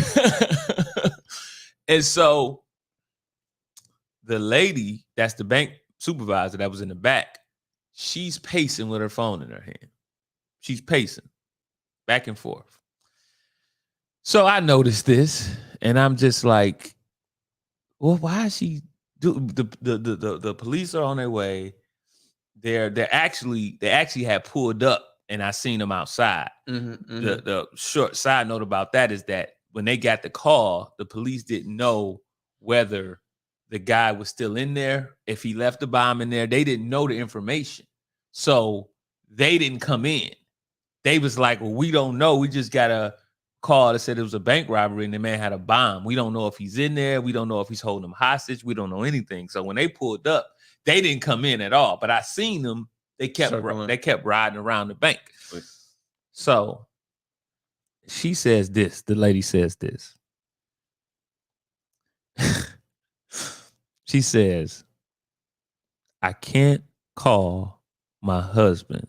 Speaker 2: and so the lady that's the bank supervisor that was in the back, she's pacing with her phone in her hand. She's pacing back and forth. So I noticed this, and I'm just like, well, why is she do the police are on their way. They actually had pulled up, and I seen them outside. The short side note about that is that when they got the call, the police didn't know whether the guy was still in there, if he left the bomb in there. They didn't know the information. So they didn't come in. They was like, well, we don't know. We just got a call that said it was a bank robbery and the man had a bomb. We don't know if he's in there. We don't know if he's holding them hostage. We don't know anything. So when they pulled up, they didn't come in at all. But I seen them. They kept riding around the bank. So she says this. The lady says this. She says, I can't call my husband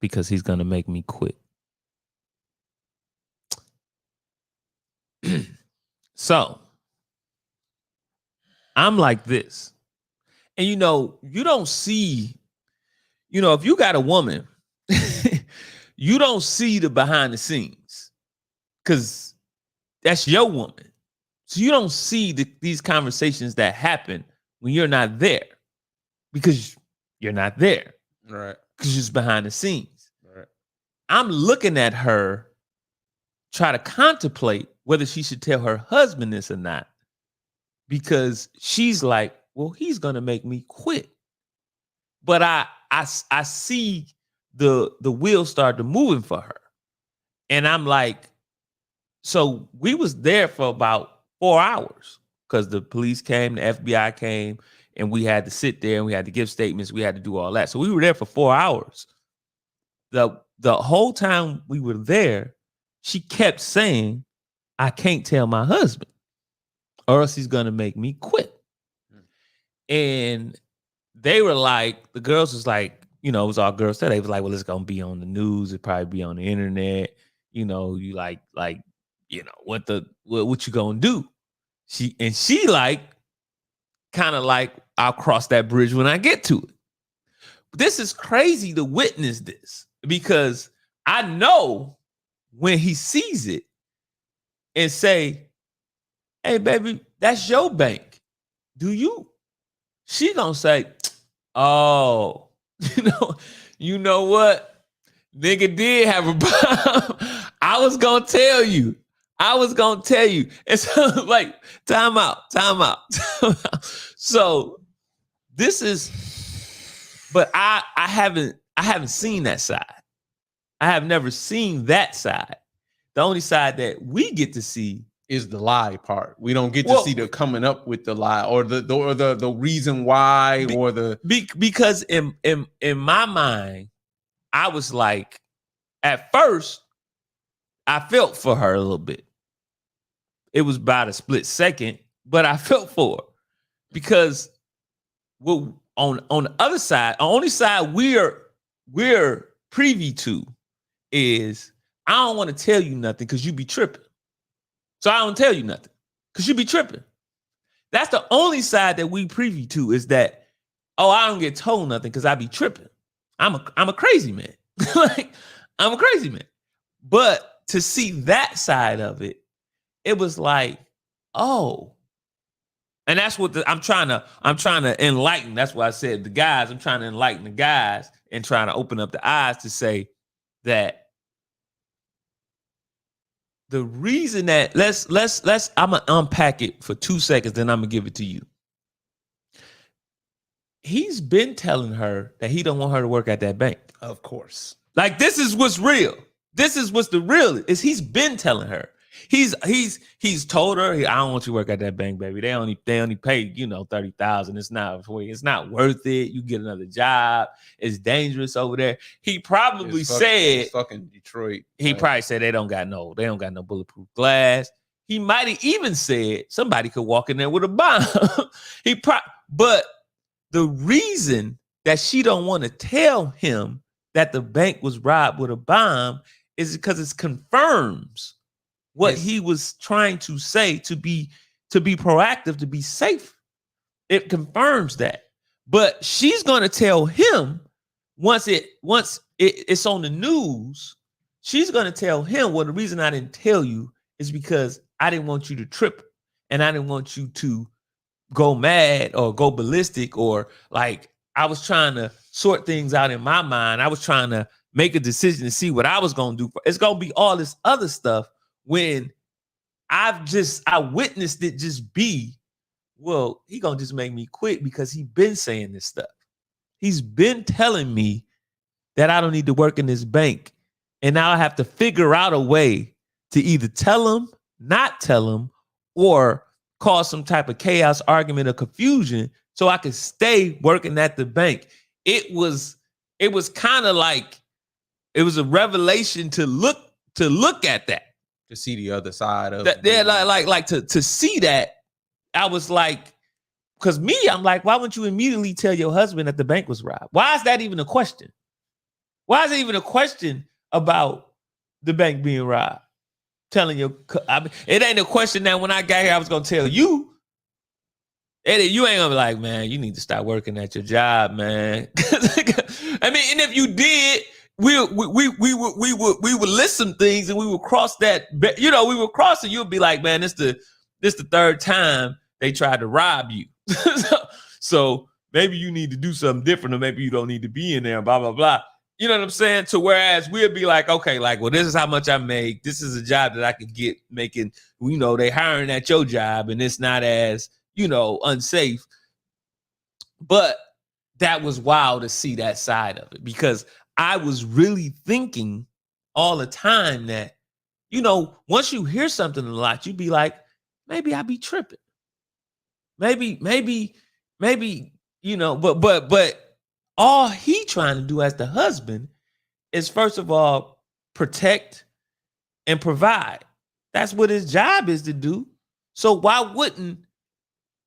Speaker 2: because he's going to make me quit. So I'm like this. And you don't see, if you got a woman, you don't see the behind the scenes because that's your woman. So you don't see these conversations that happen when you're not there because you're not there.
Speaker 3: Right.
Speaker 2: Because you're just behind the scenes.
Speaker 3: Right.
Speaker 2: I'm looking at her try to contemplate whether she should tell her husband this or not because she's like, well, he's going to make me quit. But I see the wheels start to moving for her. And I'm like, so we was there for about 4 hours because the police came, the FBI came, and we had to sit there and we had to give statements. We had to do all that. So we were there for 4 hours. The whole time we were there, she kept saying, I can't tell my husband or else he's going to make me quit. And they were like, the girls was like, it was all girls said. They was like, well, it's going to be on the news. It'll probably be on the internet. You what you going to do? She kind of like, I'll cross that bridge when I get to it. But this is crazy to witness this because I know when he sees it and say, hey, baby, that's your bank. Do you? She gonna say, oh, you know what? Nigga did have a bomb. I was gonna tell you. And so like, time out. So this is, but I haven't seen that side. I have never seen that side. The only side that we get to see
Speaker 3: is the lie part. We don't get to see the coming up with the lie or the reason why
Speaker 2: because in my mind, I was like, at first, I felt for her a little bit. It was about a split second, but I felt for her because on the other side, the only side we're privy to is I don't want to tell you nothing because you be tripping. So I don't tell you nothing because you be tripping. That's the only side that we privy to is that, I don't get told nothing because I be tripping. I'm a crazy man. Like, I'm a crazy man. But to see that side of it, it was like, oh. And that's what I'm trying to enlighten. That's why I said the guys, I'm trying to enlighten the guys and trying to open up the eyes to say that the reason that let's I'm gonna unpack it for 2 seconds, then I'm gonna give it to you. He's been telling her that he don't want her to work at that bank.
Speaker 3: Of course.
Speaker 2: Like, this is what's real. This is what's the real is. He's been telling her. He's told her, I don't want you to work at that bank, baby. They only pay, $30,000. It's not worth it. You get another job. It's dangerous over there. He probably said,
Speaker 1: fucking Detroit.
Speaker 2: He probably said they don't got no bulletproof glass. He might have even said somebody could walk in there with a bomb. But the reason that she don't want to tell him that the bank was robbed with a bomb is because it confirms what he was trying to say, to be proactive, to be safe. It confirms that. But she's going to tell him once it's on the news, she's going to tell him, well, the reason I didn't tell you is because I didn't want you to trip and I didn't want you to go mad or go ballistic, or like, I was trying to sort things out in my mind. I was trying to make a decision to see what I was going to do. It's going to be all this other stuff when I witnessed it just be, well, he going to just make me quit because he been saying this stuff. He's been telling me that I don't need to work in this bank. And now I have to figure out a way to either tell him, not tell him, or cause some type of chaos, argument, or confusion so I could stay working at the bank. It was kind of like, it was a revelation to look at that.
Speaker 1: To see the other side of
Speaker 2: that. Yeah, like to see that. I was like, because I'm like, why wouldn't you immediately tell your husband that the bank was robbed? Why is that even a question? Why is it even a question about the bank being robbed? It ain't a question that when I got here, I was going to tell you. Eddie, you ain't going to be like, man, you need to start working at your job, man. I mean, and if you did, we would list some things and we would cross that, we would cross it. You'll be like, man, this the third time they tried to rob you. So maybe you need to do something different, or maybe you don't need to be in there, blah, blah, blah. You know what I'm saying? To whereas we'll be like, okay, like, well, this is how much I make. This is a job that I could get making, they hiring at your job and it's not as, unsafe. But that was wild to see that side of it, because I was really thinking all the time that, once you hear something a lot, you'd be like, maybe I be tripping. Maybe, but all he trying to do as the husband is, first of all, protect and provide. That's what his job is to do. So why wouldn't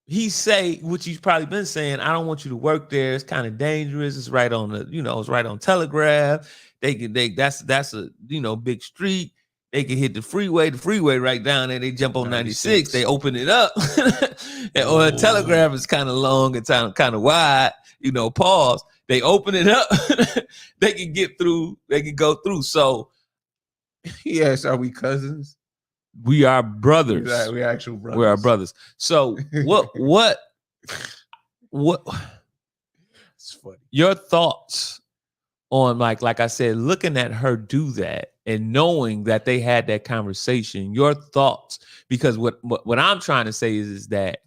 Speaker 2: he say, which he's probably been saying, I don't want you to work there. It's kind of dangerous. It's right on it's right on Telegraph. That's a big street. They can hit the freeway right down there. They jump on 96. They open it up. Or Telegraph is kind of long and kind of wide, pause. They open it up. They can get through. They can go through. So,
Speaker 1: yes, are we cousins?
Speaker 2: We are brothers.
Speaker 1: We're actual brothers.
Speaker 2: We are brothers. So what?
Speaker 1: It's funny.
Speaker 2: Your thoughts on like I said, looking at her do that and knowing that they had that conversation. Your thoughts, because what I'm trying to say is that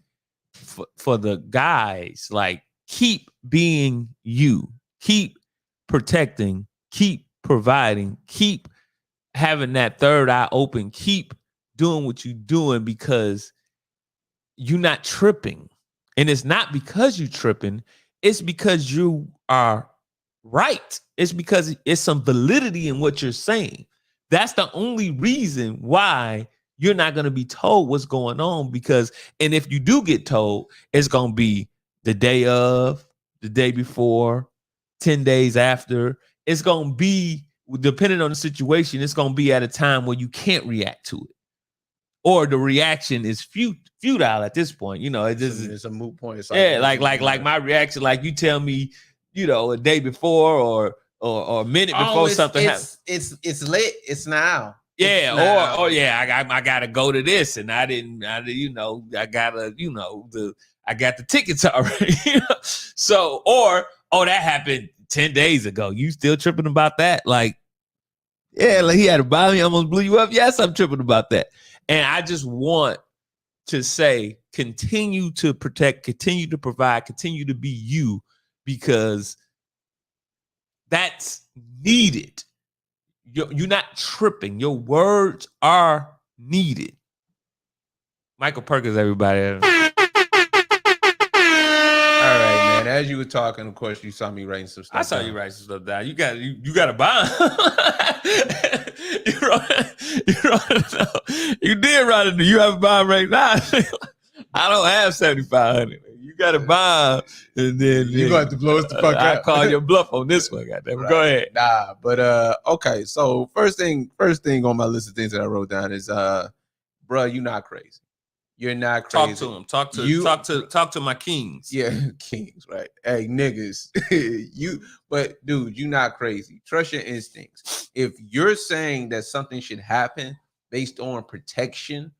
Speaker 2: for the guys, like, keep being you, keep protecting, keep providing, keep having that third eye open, keep doing what you're doing, because you're not tripping. And it's not because you're tripping, it's because you are right. It's because it's some validity in what you're saying. That's the only reason why you're not going to be told what's going on, and if you do get told, it's going to be the day of, the day before, 10 days after. It's going to be, depending on the situation, it's going to be at a time where you can't react to it, or the reaction is futile at this point.
Speaker 1: It's a moot point. It's
Speaker 2: like my reaction, like you tell me, a day before or a minute before something happens.
Speaker 3: It's late. It's now.
Speaker 2: Yeah,
Speaker 3: it's now.
Speaker 2: I gotta go to this, and I got the tickets already. So, that happened 10 days ago. You still tripping about that? Like, Yeah, like he had a bomb, he almost blew you up. Yes, I'm tripping about that. And I just want to say, continue to protect, continue to provide, continue to be you, because that's needed. You're not tripping. Your words are needed. Michael Perkins, everybody.
Speaker 3: All right, man. As you were talking, of course, you saw me writing some stuff.
Speaker 2: I saw you write some stuff down. You got a bomb. You did write it. You have a bomb right now. I don't have 7,500. You got a bomb, and then
Speaker 3: you got to blow us the fuck
Speaker 2: I
Speaker 3: up.
Speaker 2: call your bluff on this one. Goddamn.
Speaker 3: Right.
Speaker 2: Go ahead.
Speaker 3: Nah, but okay. So first thing on my list of things that I wrote down is bro, you not crazy. You're not crazy.
Speaker 2: Talk to him. Talk to my kings.
Speaker 3: Yeah, kings, right? Hey, niggas. But dude, you not crazy. Trust your instincts. If you're saying that something should happen based on protection,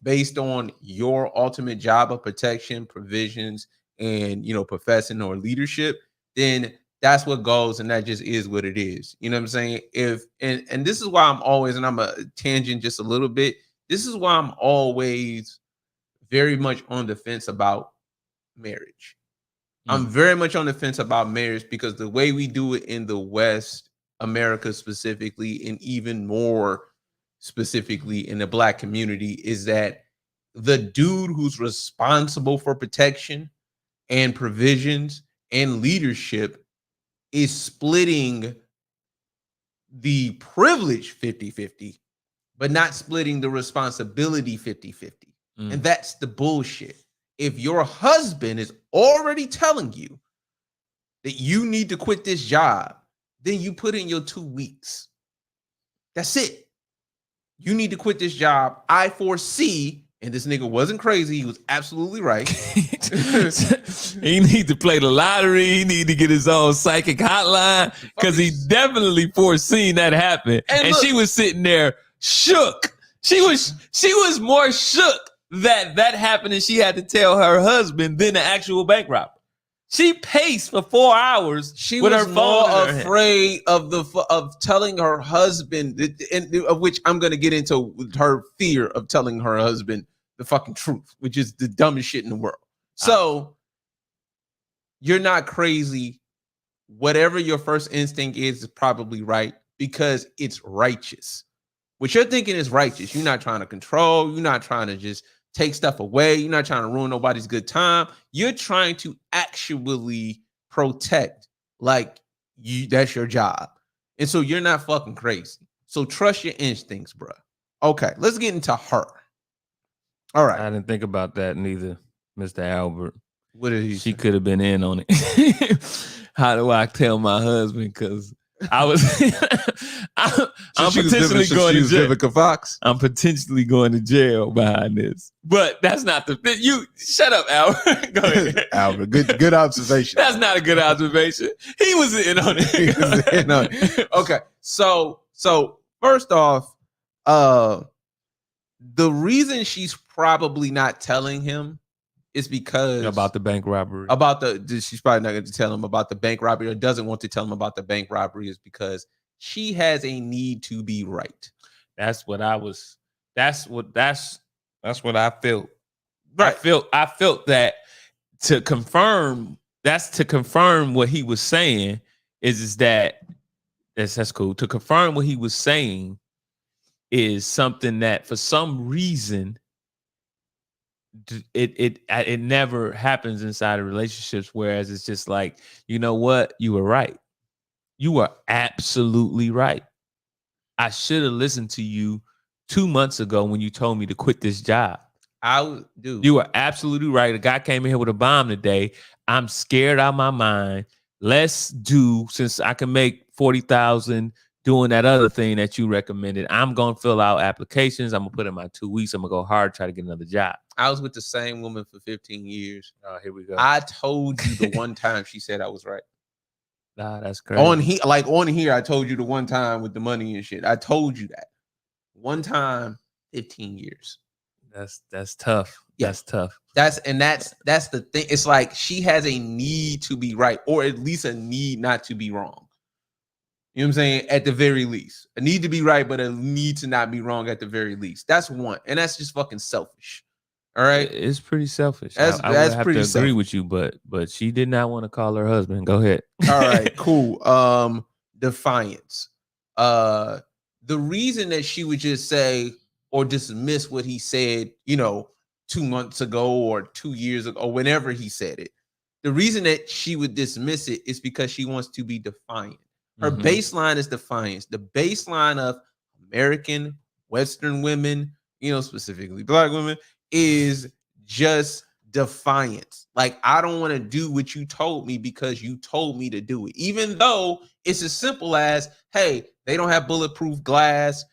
Speaker 3: based on your ultimate job of protection, provisions, and professing or leadership, then that's what goes, and that just is what it is. You know what I'm saying? And this is why I'm always, and I'm a tangent just a little bit. This is why I'm always very much on the fence about marriage. I'm very much on the fence about marriage because the way we do it in the West, America specifically, and even more specifically in the Black community, is that the dude who's responsible for protection and provisions and leadership is splitting the privilege 50-50, but not splitting the responsibility 50-50. And that's the bullshit. If your husband is already telling you that you need to quit this job, then you put in your 2 weeks. That's it. You need to quit this job. I foresee, and this nigga wasn't crazy. He was absolutely right.
Speaker 2: He need to play the lottery. He need to get his own psychic hotline because he definitely foreseen that happen. And look, she was sitting there shook. She was more shook that happened, and she had to tell her husband than the actual bank robber. She paced for 4 hours.
Speaker 3: She
Speaker 2: with
Speaker 3: was
Speaker 2: her
Speaker 3: more
Speaker 2: phone
Speaker 3: afraid of telling her husband, of which I'm going to get into her fear of telling her husband the fucking truth, which is the dumbest shit in the world. So you're not crazy. Whatever your first instinct is probably right because it's righteous. What you're thinking is righteous. You're not trying to control. You're not trying to just take stuff away. You're not trying to ruin nobody's good time. You're trying to actually protect, like that's your job. And so you're not fucking crazy. So trust your instincts, bro. Okay, let's get into her. All right.
Speaker 2: I didn't think about that neither, Mr. Albert.
Speaker 3: What did he say?
Speaker 2: She could have been in on it. How do I tell my husband? Because I was I'm potentially going to jail.
Speaker 3: Fox.
Speaker 2: I'm potentially going to jail behind this. But that's not you shut up, Albert. Go ahead.
Speaker 3: Albert, good observation.
Speaker 2: That's not a good observation. He was in on it.
Speaker 3: Okay. So first off, the reason she's probably not telling him is because
Speaker 2: about the bank robbery.
Speaker 3: She's probably not going to tell him about the bank robbery or doesn't want to tell him about the bank robbery is because she has a need to be right.
Speaker 2: That's what I felt.
Speaker 3: Right.
Speaker 2: I felt that to confirm what he was saying is that that's cool. To confirm what he was saying is something that for some reason it never happens inside of relationships, whereas it's just like, you know what, you were right. You were absolutely right. I should have listened to you 2 months ago when you told me to quit this job.
Speaker 3: I would do.
Speaker 2: You were absolutely right. A guy came in here with a bomb today. I'm scared out of my mind. Let's do, since I can make 40,000 doing that other thing that you recommended, I'm going to fill out applications. I'm going to put in my 2 weeks. I'm going to go hard, try to get another job.
Speaker 3: I was with the same woman for 15 years.
Speaker 2: Oh, here we go.
Speaker 3: I told you the one time she said I was right.
Speaker 2: Nah, that's crazy.
Speaker 3: On here, I told you the one time with the money and shit. I told you that. One time, 15 years.
Speaker 2: That's tough. Yeah. That's tough.
Speaker 3: That's the thing. It's like she has a need to be right, or at least a need not to be wrong. You know what I'm saying? At the very least. I need to be right, but I need to not be wrong at the very least. That's one. And that's just fucking selfish. All right.
Speaker 2: It's pretty selfish.
Speaker 3: That's
Speaker 2: I would have to agree
Speaker 3: selfish.
Speaker 2: with you, but she did not want to call her husband. Go ahead.
Speaker 3: All right, cool. Defiance. The reason that she would just say or dismiss what he said, 2 months ago or 2 years ago, or whenever he said it, the reason that she would dismiss it is because she wants to be defiant. Her baseline is defiance. The baseline of American Western women, specifically Black women, is just defiance. Like, I don't want to do what you told me because you told me to do it. Even though it's as simple as, hey, they don't have bulletproof glass.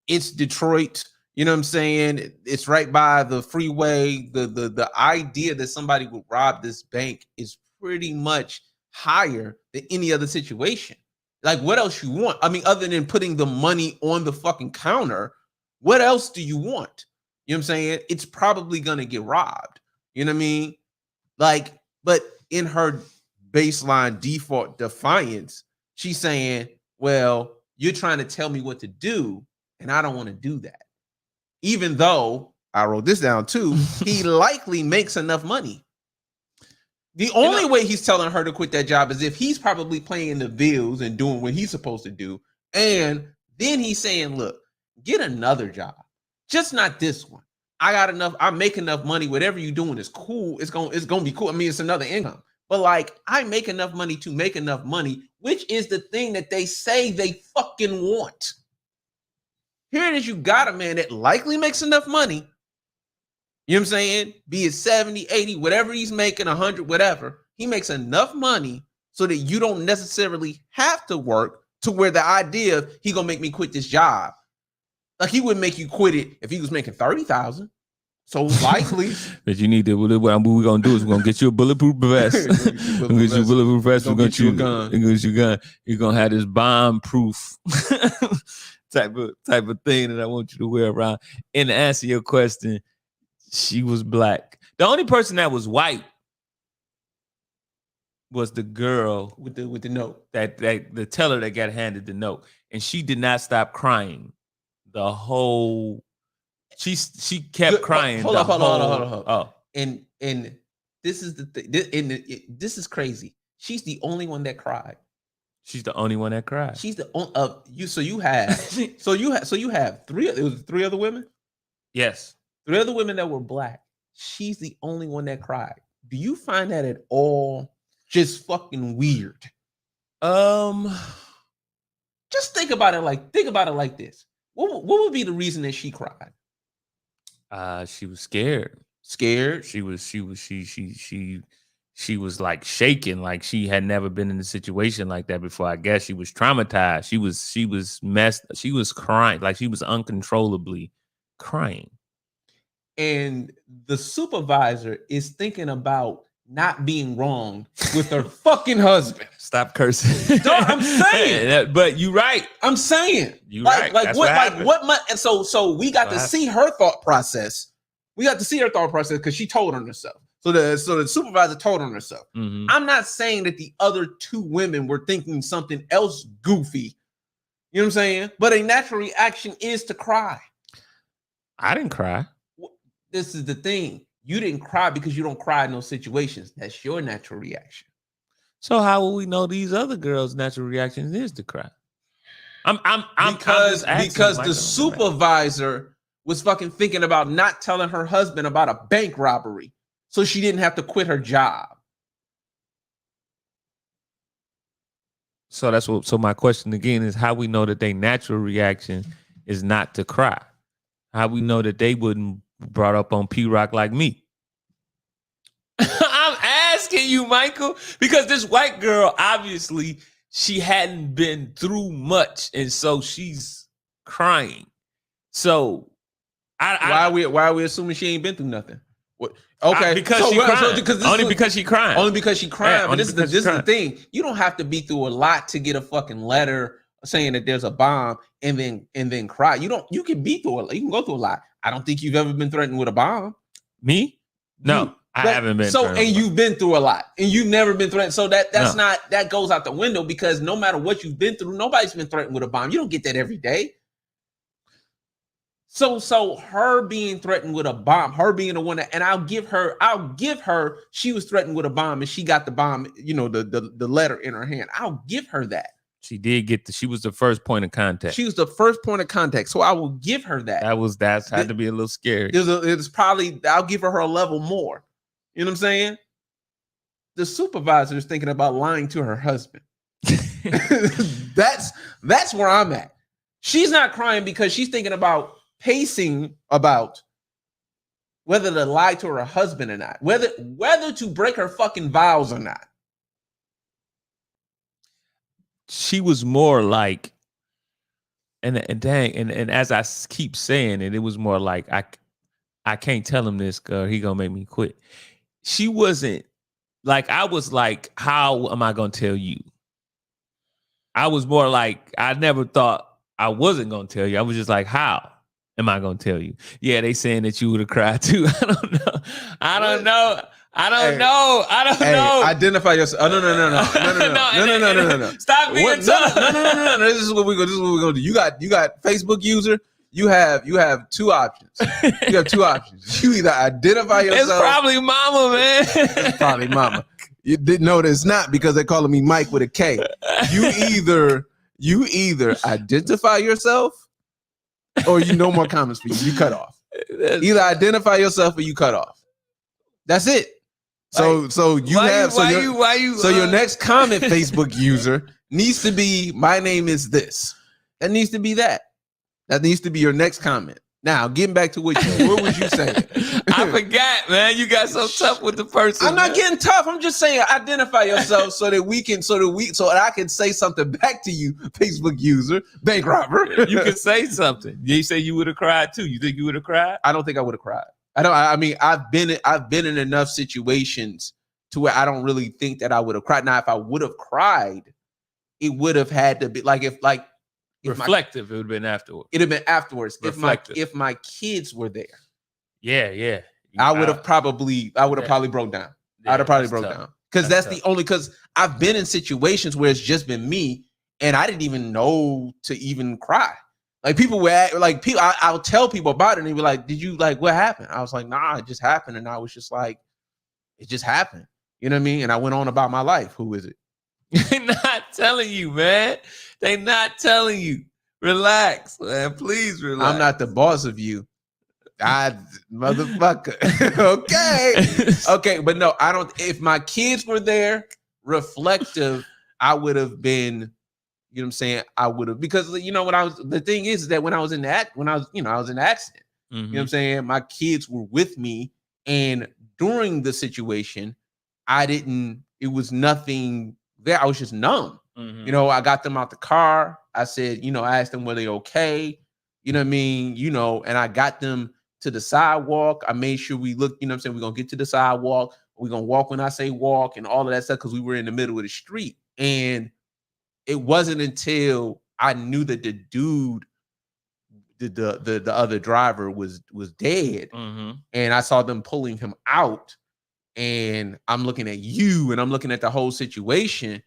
Speaker 3: It's Detroit. You know what I'm saying? It's right by the freeway. The idea that somebody would rob this bank is pretty much higher than any other situation. Like, what else you want? I mean, other than putting the money on the fucking counter, what else do you want? You know what I'm saying? It's probably going to get robbed. You know what I mean? Like, but in her baseline default defiance, she's saying, well, you're trying to tell me what to do, and I don't want to do that. Even though, I wrote this down too, he likely makes enough money. The only way he's telling her to quit that job is if he's probably paying the bills and doing what he's supposed to do. And then he's saying, look, get another job. Just not this one. I got enough. I make enough money. Whatever you're doing is cool. It's gonna be cool. I mean, it's another income. But like, I make enough money to make enough money, which is the thing that they say they fucking want. Here it is. You got a man that likely makes enough money. You know what I'm saying? Be it 70, 80, whatever he's making, 100, whatever. He makes enough money so that you don't necessarily have to work, to where the idea of he gonna make me quit this job. Like, he wouldn't make you quit it if he was making 30,000. So likely.
Speaker 2: But you need to, what we're going to do is we're going to get you a bulletproof vest. We're going to get you a bulletproof vest. We're going to get you a gun. We're going to get you a gun. You're going to have this bomb-proof type of thing that I want you to wear around. And to answer your question, she was Black. The only person that was white was the girl
Speaker 3: with the note.
Speaker 2: That the teller that got handed the note. And she did not stop crying. The whole, she kept crying.
Speaker 3: Hold on. Oh, and this is the thing. This is crazy. She's the only one that cried.
Speaker 2: She's the only one that cried.
Speaker 3: She's the only. So you have three. It was 3 other women.
Speaker 2: Yes,
Speaker 3: 3 other women that were Black. She's the only one that cried. Do you find that at all just fucking weird? Just think about it like this. What would be the reason that she cried?
Speaker 2: She was scared.
Speaker 3: Scared?
Speaker 2: She was like shaking, like she had never been in a situation like that before. I guess she was traumatized. She was messed. She was crying, like she was uncontrollably crying. And
Speaker 3: the supervisor is thinking about not being wrong with her fucking husband.
Speaker 2: Stop cursing.
Speaker 3: No, I'm saying.
Speaker 2: But you're right.
Speaker 3: I'm saying.
Speaker 2: You're right.
Speaker 3: Like what? And so we got to see her thought process. We got to see her thought process because she told on herself. So the supervisor told on herself.
Speaker 2: Mm-hmm.
Speaker 3: I'm not saying that the other 2 women were thinking something else goofy. You know what I'm saying? But a natural reaction is to cry.
Speaker 2: I didn't cry.
Speaker 3: This is the thing. You didn't cry because you don't cry in those situations. That's your natural reaction.
Speaker 2: So how will we know these other girls' natural reaction is to cry?
Speaker 3: Because the supervisor was fucking thinking about not telling her husband about a bank robbery, so she didn't have to quit her job.
Speaker 2: So So my question again is how we know that their natural reaction is not to cry. How we know that they wouldn't brought up on P-Rock like me. I'm asking you, Michael, because this white girl, obviously, she hadn't been through much, and so she's crying. So,
Speaker 3: why are we assuming she ain't been through nothing? What? Okay,
Speaker 2: because she crying. Only because she crying.
Speaker 3: Only because she crying. Yeah, but this is the thing. You don't have to be through a lot to get a fucking letter saying that there's a bomb and then cry. You can be through a lot. You can go through a lot. I don't think you've ever been threatened with a bomb.
Speaker 2: Me? No. I haven't been.
Speaker 3: So, and you've been through a lot, and you've never been threatened. So that goes out the window, because no matter what you've been through, nobody's been threatened with a bomb. You don't get that every day. So her being threatened with a bomb, her being the one that, and I'll give her, she was threatened with a bomb and she got the bomb, the letter in her hand. I'll give her that.
Speaker 2: She did get she was the first point of contact.
Speaker 3: She was the first point of contact. So I will give her that.
Speaker 2: That's had to be a little scary.
Speaker 3: It's probably, I'll give her a level more. You know what I'm saying? The supervisor is thinking about lying to her husband. That's where I'm at. She's not crying because she's thinking about pacing about whether to lie to her husband or not, whether to break her fucking vows or not.
Speaker 2: She was more like, and as I keep saying it, it was more like I can't tell him this, girl. He gonna make me quit. She wasn't like, I was like, how am I gonna tell you? I was more like, I never thought I wasn't gonna tell you. I was just like, how am I gonna tell you? Yeah, they saying that you would have cried too. I don't know.
Speaker 3: Identify yourself. Oh, no.
Speaker 2: Stop being tough.
Speaker 3: No. This is what we're gonna do. You got Facebook user. You have two options. You either identify yourself.
Speaker 2: It's probably mama, man.
Speaker 3: It's probably mama. You didn't know that it's not, because they're calling me Mike with a K. You either identify yourself, or no more comments for you. You cut off. Either identify yourself or you cut off. That's it. So your next comment, Facebook user, needs to be, my name is this. That needs to be that. That needs to be your next comment. Now, getting back to what was you saying?
Speaker 2: I forgot, man. You got so tough with the person.
Speaker 3: I'm not getting tough. I'm just saying, identify yourself so that I can say something back to you, Facebook user, bank robber.
Speaker 2: You can say something. You say you would have cried too. You think you would have cried?
Speaker 3: I don't think I would have cried. I've been in enough situations to where I don't really think that I would have cried. Now, if I would have cried, it would have had to be
Speaker 2: reflective. It would have been afterwards.
Speaker 3: It'd have been afterwards.
Speaker 2: Reflective.
Speaker 3: If my kids were there.
Speaker 2: Yeah.
Speaker 3: I would have probably broke down.
Speaker 2: Yeah,
Speaker 3: I'd have probably broke down. Because I've been in situations where it's just been me and I didn't even know to even cry. Like people were I'll tell people about it and they be like, did you what happened? I was like, nah, it just happened. And I was just like, it just happened. You know what I mean? And I went on about my life. Who is it?
Speaker 2: They're not telling you, man. They not telling you. Relax, man. Please relax.
Speaker 3: I'm not the boss of you. Motherfucker. Okay. But no, I don't. If my kids were there, reflective, I would have been. You know what I'm saying? I would have, because the thing is that when I was in the accident.
Speaker 2: Mm-hmm.
Speaker 3: You know what I'm saying? My kids were with me, and during the situation, it was nothing there. I was just numb.
Speaker 2: Mm-hmm.
Speaker 3: I got them out the car. I said, I asked them, were they okay? You know what I mean? And I got them to the sidewalk. I made sure we looked, we're going to get to the sidewalk. We're going to walk when I say walk and all of that stuff, because we were in the middle of the street. And it wasn't until I knew that the dude, the other driver was dead.
Speaker 2: Mm-hmm.
Speaker 3: And I saw them pulling him out. And I'm looking at you and I'm looking at the whole situation.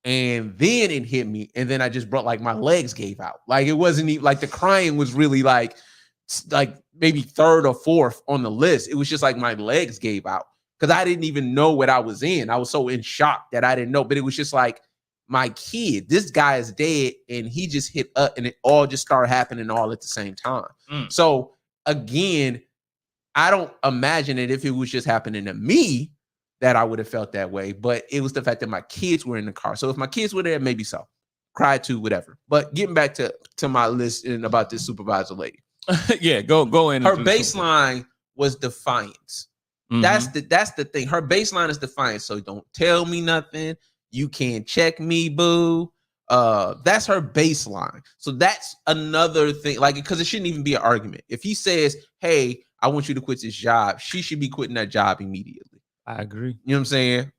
Speaker 3: And then it hit me. And then I just brought my legs gave out. It wasn't even the crying was really like maybe third or fourth on the list. It was just my legs gave out because I didn't even know what I was in. I was so in shock that I didn't know. But it was just my kid, this guy is dead, and he just hit up, and it all just started happening all at the same time. So again, I don't imagine that if it was just happening to me, that I would have felt that way. But it was the fact that my kids were in the car. So if my kids were there, maybe so. Cry too, whatever. But getting back to my list and about this supervisor lady.
Speaker 2: Yeah, go in.
Speaker 3: Her baseline was defiance.
Speaker 2: Mm-hmm.
Speaker 3: That's the thing. Her baseline is defiance. So don't tell me nothing. You can't check me, boo. That's her baseline. So that's another thing, because it shouldn't even be an argument. If he says, hey, I want you to quit this job, she should be quitting that job immediately.
Speaker 2: I agree.
Speaker 3: You know what I'm saying?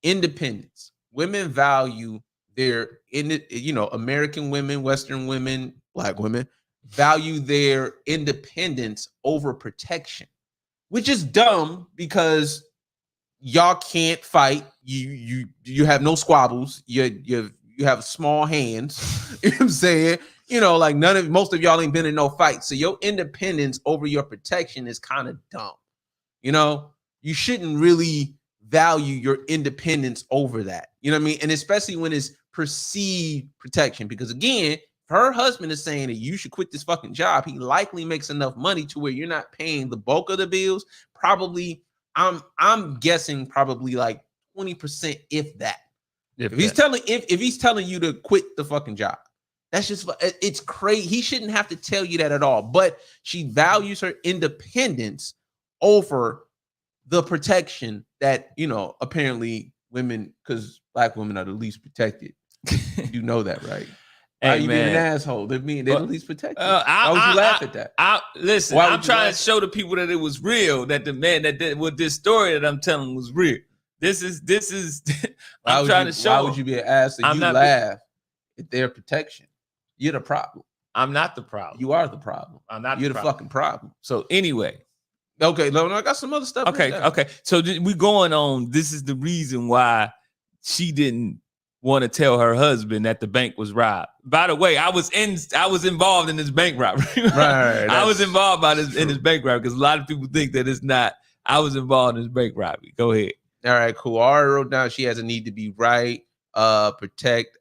Speaker 3: Independence. Women value their, American women, Western women, Black women value their independence over protection. which is dumb because y'all can't fight. You have no squabbles. You have small hands. You know what I'm saying? You know, like most of y'all ain't been in no fight. So your independence over your protection is kind of dumb. You know, you shouldn't really value your independence over that. You know what I mean? And especially when it's perceived protection, because again, her husband is saying that you should quit this fucking job. He likely makes enough money to where you're not paying the bulk of the bills. Probably, I'm guessing probably like 20%, if that. If he's telling you to quit the fucking job, that's just, it's crazy. He shouldn't have to tell you that at all. But she values her independence over the protection that, you know, apparently women, because black women are the least protected. You know that, right? Hey, why are you being an asshole? They're the least protected. Why would you laugh at that?
Speaker 2: Listen, I'm trying to show the people that it was real, that the man that did with this story that I'm telling was real. This is I'm trying to show.
Speaker 3: Why would you be an ass? So you laugh at their protection? You're the problem.
Speaker 2: I'm not the problem.
Speaker 3: You are the problem.
Speaker 2: I'm not.
Speaker 3: You're the fucking problem.
Speaker 2: So anyway.
Speaker 3: Okay, no, I got some other stuff.
Speaker 2: Okay. So we going on. This is the reason why she didn't want to tell her husband that the bank was robbed. By the way, I was involved in this bank robbery. Right. I was involved in this bank robbery because a lot of people think that it's not. I was involved in this bank robbery. Go ahead.
Speaker 3: All right, cool. I already wrote down she has a need to be right, protect.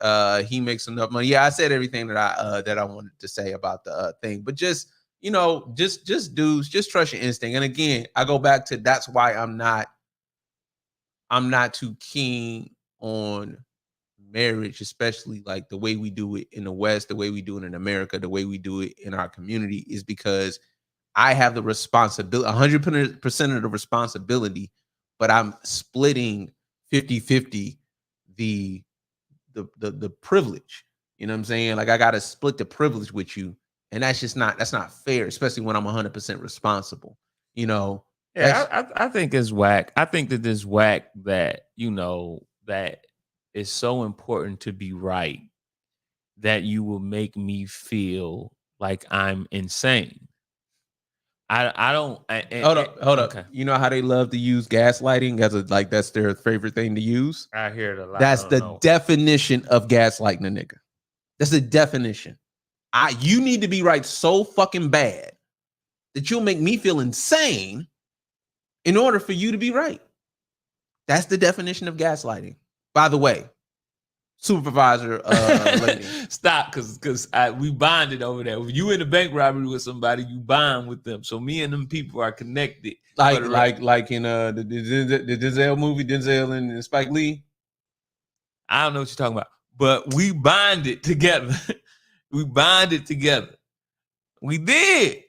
Speaker 3: He makes enough money. Yeah, I said everything that I wanted to say about the thing, but just, you know, just dudes, just trust your instinct. And again, I go back to that's why I'm not too keen on marriage, especially like the way we do it in the West, the way we do it in America, the way we do it in our community, is because I have the responsibility, 100% of the responsibility, but I'm splitting 50-50 the privilege. You know what I'm saying? Like I got to split the privilege with you. And that's not fair, especially when I'm 100% responsible. You know?
Speaker 2: Yeah, I think it's whack. I think that it's whack that, you know, that it's so important to be right that you will make me feel like I'm insane. I don't.
Speaker 3: Hold up. Okay. You know how they love to use gaslighting as that's their favorite thing to use?
Speaker 2: I hear it a lot.
Speaker 3: That's the definition of gaslighting a nigga. That's the definition. You need to be right so fucking bad that you'll make me feel insane in order for you to be right. That's the definition of gaslighting. By the way, supervisor lady.
Speaker 2: Stop, because we bonded over there. If you in a bank robbery with somebody, you bond with them. So me and them people are connected.
Speaker 3: Like in the Denzel movie, Denzel and Spike Lee.
Speaker 2: I don't know what you're talking about, but we bonded together. We bonded together. We did.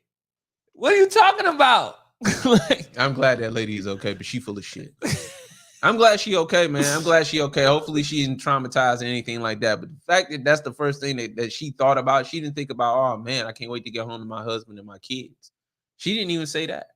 Speaker 2: What are you talking about?
Speaker 3: I'm glad that lady is okay, but she full of shit. I'm glad she okay, man. I'm glad she okay. Hopefully she isn't traumatized or anything like that. But the fact that that's the first thing that she thought about, she didn't think about, oh man, I can't wait to get home to my husband and my kids. She didn't even say that.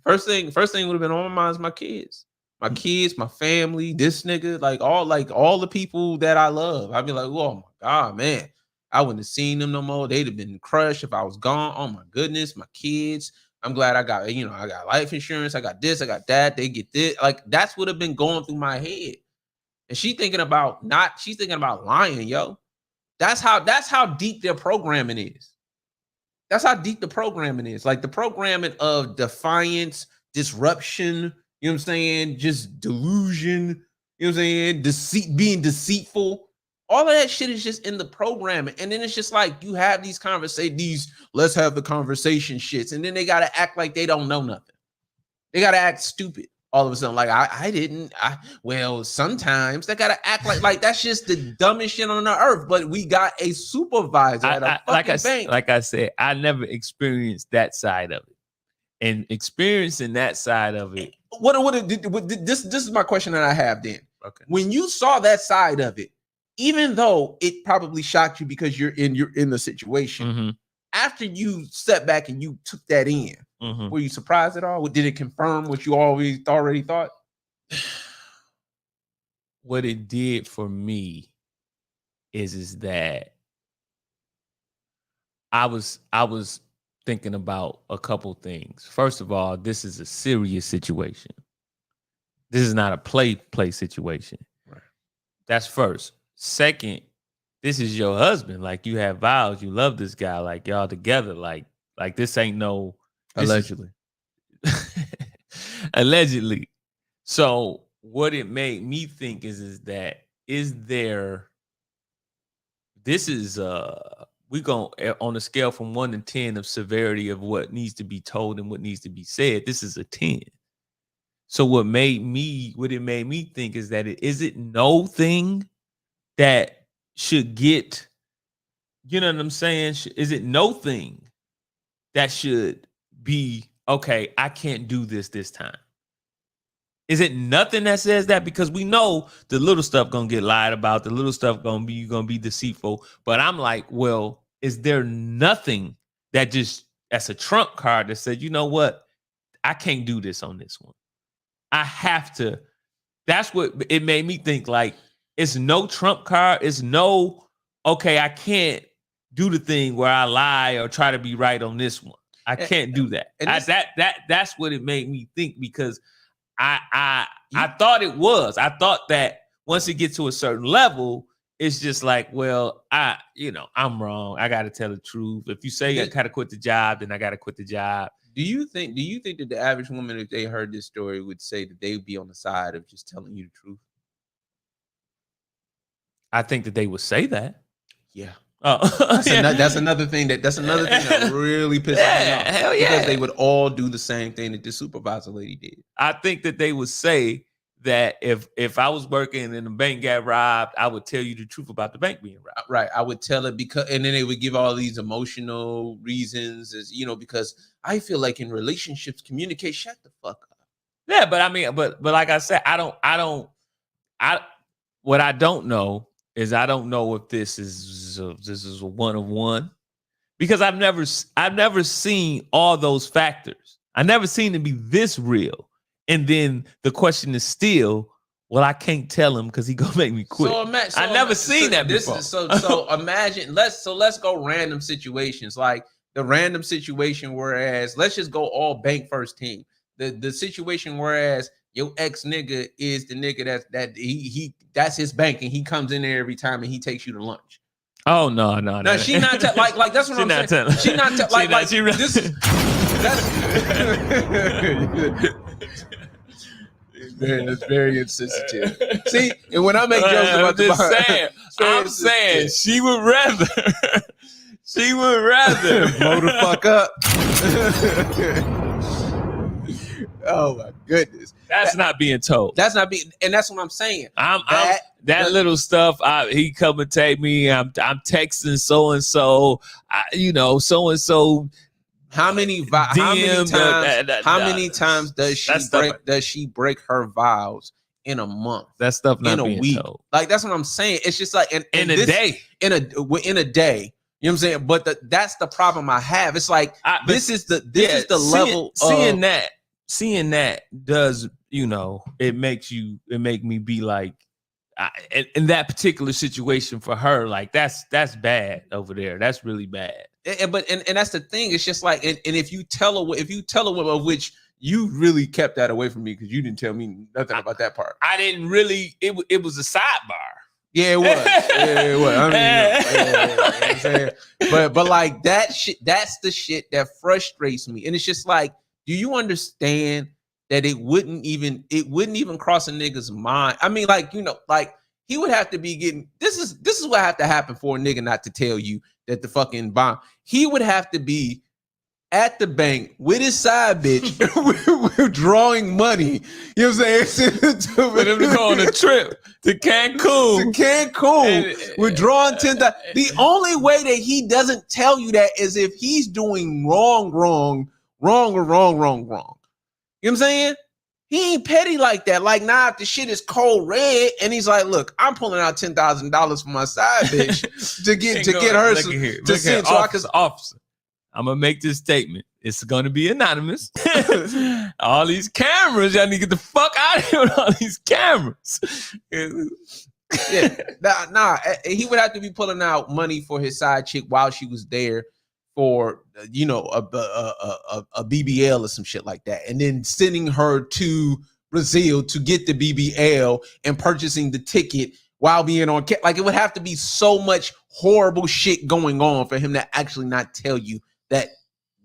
Speaker 3: First thing would have been on my mind is my kids. My kids, my family, this nigga, like all the people that I love. I'd be like, oh my God, man. I wouldn't have seen them no more. They'd have been crushed if I was gone. Oh my goodness, my kids. I'm glad I got life insurance. I got this, I got that. They get this. Like that's what have been going through my head. And she's thinking about lying, yo. That's how deep their programming is. That's how deep the programming is. Like the programming of defiance, disruption, you know what I'm saying? Just delusion, you know what I'm saying? Deceit, being deceitful. All of that shit is just in the programming. And then it's just like you have these conversations, let's have the conversation shits. And then they got to act like they don't know nothing. They got to act stupid all of a sudden. Like, sometimes they got to act like that's just the dumbest shit on the earth. But we got a supervisor at a fucking bank.
Speaker 2: Like I said, I never experienced that side of it. And experiencing that side of it.
Speaker 3: This is my question that I have then.
Speaker 2: Okay.
Speaker 3: When you saw that side of it, even though it probably shocked you because you're in the situation,
Speaker 2: mm-hmm.
Speaker 3: After you stepped back and you took that in,
Speaker 2: mm-hmm.
Speaker 3: were you surprised at all? Did it confirm what you already thought?
Speaker 2: What it did for me is that I was thinking about a couple things. First of all, this is a serious situation. This is not a play situation.
Speaker 3: Right.
Speaker 2: That's first. Second, this is your husband. Like, you have vows. You love this guy. Like, y'all together. Like this ain't no...
Speaker 1: Allegedly.
Speaker 2: Allegedly. So what it made me think is that this is we going on a scale from 1 to 10 of severity of what needs to be told and what needs to be said. This is a 10. So what it made me think is that is it no thing that should get, you know what I'm saying? Is it no thing that should be, okay, I can't do this time? Is it nothing that says that? Because we know the little stuff gonna get lied about, the little stuff gonna be deceitful. But I'm like, well, is there nothing that's a trump card that said, you know what, I can't do this on this one. I have to. That's what it made me think. Like, it's no trump card. It's no, okay, I can't do the thing where I lie or try to be right on this one. I can't do that. That's what it made me think, because I thought it was. I thought that once it gets to a certain level, it's just like, well, I'm wrong. I got to tell the truth. If you say I got to quit the job, then I got to quit the job.
Speaker 3: Do you think that the average woman, if they heard this story, would say that they would be on the side of just telling you the truth?
Speaker 2: I think that they would say that.
Speaker 3: Yeah.
Speaker 2: Oh,
Speaker 3: that's another thing that really pisses me off.
Speaker 2: Hell yeah.
Speaker 3: Because they would all do the same thing that the supervisor lady did.
Speaker 2: I think that they would say that if I was working and the bank got robbed, I would tell you the truth about the bank being robbed.
Speaker 3: Right. I would tell it and then they would give all these emotional reasons, because I feel like in relationships, communicate, shut the fuck up.
Speaker 2: Yeah, but I mean, but like I said, what I don't know is I don't know if this is a one of one, because I've never seen all those factors. I never seen it be this real. And then the question is still, well, I can't tell him because he gonna make me quit. I never seen that before.
Speaker 3: So imagine, let's go random situations, like the random situation. Whereas let's just go all bank first team. The situation whereas your ex nigga is the nigga that's his bank, and he comes in there every time and he takes you to lunch.
Speaker 2: Oh no!
Speaker 3: She not like that's what I'm saying. She not like this is that's very insensitive. See, and when I make jokes about
Speaker 2: I'm saying she would rather
Speaker 3: blow the fuck up. Oh my goodness.
Speaker 2: That's not being told.
Speaker 3: That's not being, and that's what I'm saying.
Speaker 2: That little stuff. He come and take me. I'm texting so and so. So and so.
Speaker 3: How many times does she break her vows in a month?
Speaker 2: That stuff not
Speaker 3: in a
Speaker 2: being
Speaker 3: week.
Speaker 2: Told.
Speaker 3: Like, that's what I'm saying. It's just like
Speaker 2: in a day.
Speaker 3: In a day. You know what I'm saying? But that's the problem I have. It's like this is the level.
Speaker 2: Seeing that does, it make me be like, in that particular situation for her, like that's bad over there. That's really bad.
Speaker 3: But that's the thing. It's just like, and if you tell a woman, of which you really kept that away from me because you didn't tell me nothing about that part.
Speaker 2: I didn't really. It was a sidebar.
Speaker 3: Yeah, it was. It was. I mean, you know what I'm saying? But like that shit, that's the shit that frustrates me. And it's just like, do you understand that it wouldn't even cross a nigga's mind? I mean, like, like he would have to be getting, this is what have to happen for a nigga not to tell you that the fucking bomb. He would have to be at the bank with his side bitch withdrawing money. You know what I'm saying?
Speaker 2: For them to go on a trip to Cancun.
Speaker 3: Withdrawing $10,000. The only way that he doesn't tell you that is if he's doing wrong. You know what I'm saying? He ain't petty like that. Like, nah, if the shit is cold red and he's like, look, I'm pulling out $10,000 for my side bitch to get her to send. So
Speaker 2: officer, I'm gonna make this statement. It's gonna be anonymous. All these cameras, y'all need to get the fuck out of here with all these cameras.
Speaker 3: Yeah, nah. He would have to be pulling out money for his side chick while she was there for a BBL or some shit like that, and then sending her to Brazil to get the BBL and purchasing the ticket while being on like it would have to be so much horrible shit going on for him to actually not tell you that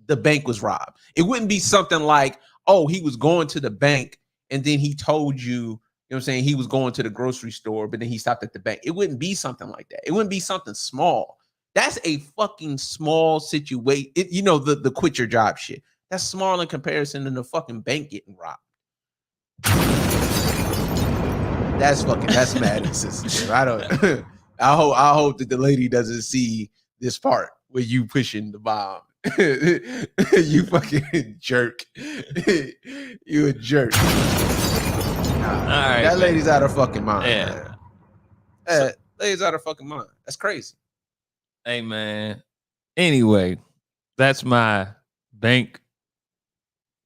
Speaker 3: the bank was robbed. It wouldn't be something like, oh, he was going to the bank and then he told you, you know what I'm saying, he was going to the grocery store, but then he stopped at the bank. It wouldn't be something like that. It wouldn't be something small. That's a fucking small situation. The quit your job shit. That's small in comparison to the fucking bank getting robbed. That's mad insensitive. I hope that the lady doesn't see this part where you pushing the bomb. You fucking jerk. You a jerk. That lady's out of fucking mind. Yeah. Lady's out of fucking mind. That's crazy.
Speaker 2: Hey man. Anyway, that's my bank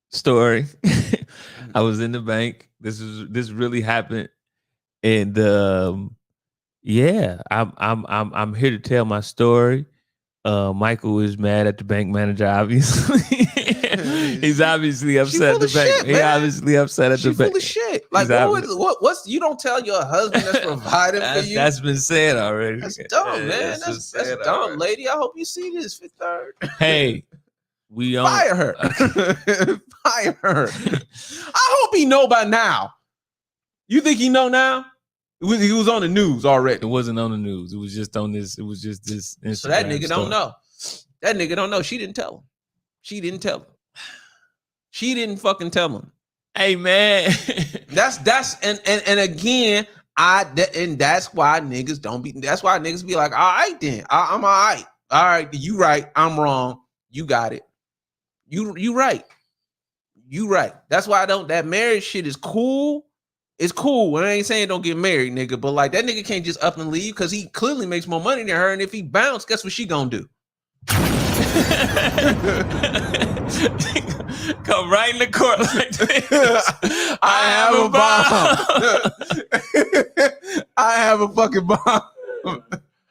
Speaker 2: story. I was in the bank. This really happened, and I'm here to tell my story. Michael is mad at the bank manager. Obviously, he's obviously upset at the bank. He obviously upset at the bank.
Speaker 3: Full of shit. Like what's you don't tell your husband that's providing for you.
Speaker 2: That's been said already.
Speaker 3: That's dumb, man. That's dumb, lady. I hope you see this. Fifth Third.
Speaker 2: Hey.
Speaker 3: Fire her. Fire her. I hope he know by now. You think he know now? He was on the news already.
Speaker 2: It wasn't on the news. It was just on this. It was just this Instagram
Speaker 3: so that nigga
Speaker 2: story.
Speaker 3: don't know. That nigga don't know. She didn't tell him. She didn't fucking tell him.
Speaker 2: Hey man.
Speaker 3: that's and again, that's why niggas don't be. That's why niggas be like, all right then. I'm all right. All right, you right. I'm wrong. You got it. You right. You right. That's why that marriage shit is cool. It's cool. I ain't saying don't get married, nigga, but like that nigga can't just up and leave because he clearly makes more money than her. And if he bounce, guess what she gonna do?
Speaker 2: Come right in the court like this.
Speaker 3: I have a bomb. I have a fucking bomb.
Speaker 2: All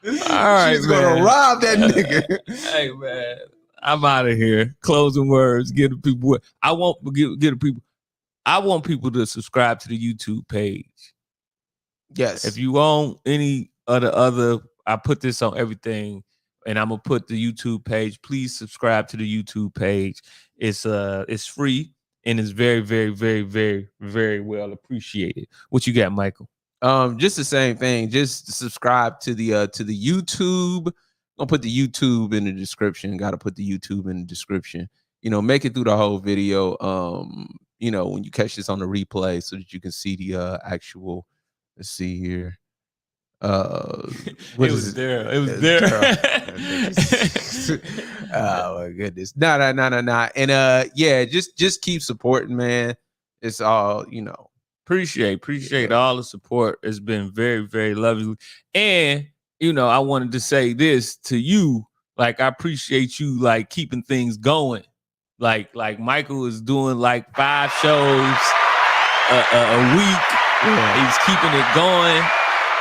Speaker 2: right,
Speaker 3: she's gonna rob that nigga.
Speaker 2: Hey man. I'm out of here. Closing words. Give the people. I want people to subscribe to the YouTube page.
Speaker 3: Yes.
Speaker 2: If you want any other, I put this on everything, and I'm gonna put the YouTube page. Please subscribe to the YouTube page. It's free and it's very, very, very, very, very well appreciated. What you got, Michael?
Speaker 3: Just the same thing. Just subscribe to the YouTube. Gonna put the YouTube in the description. Got to put the YouTube in the description. Make it through the whole video. When you catch this on the replay, so that you can see the actual. Let's see here.
Speaker 2: It was there.
Speaker 3: Oh my goodness. No. And just keep supporting, man. It's all
Speaker 2: Appreciate all the support. It's been very, very lovely. And I wanted to say this to you. Like, I appreciate you like keeping things going. Like Michael is doing like 5 shows a week. Yeah. He's keeping it going.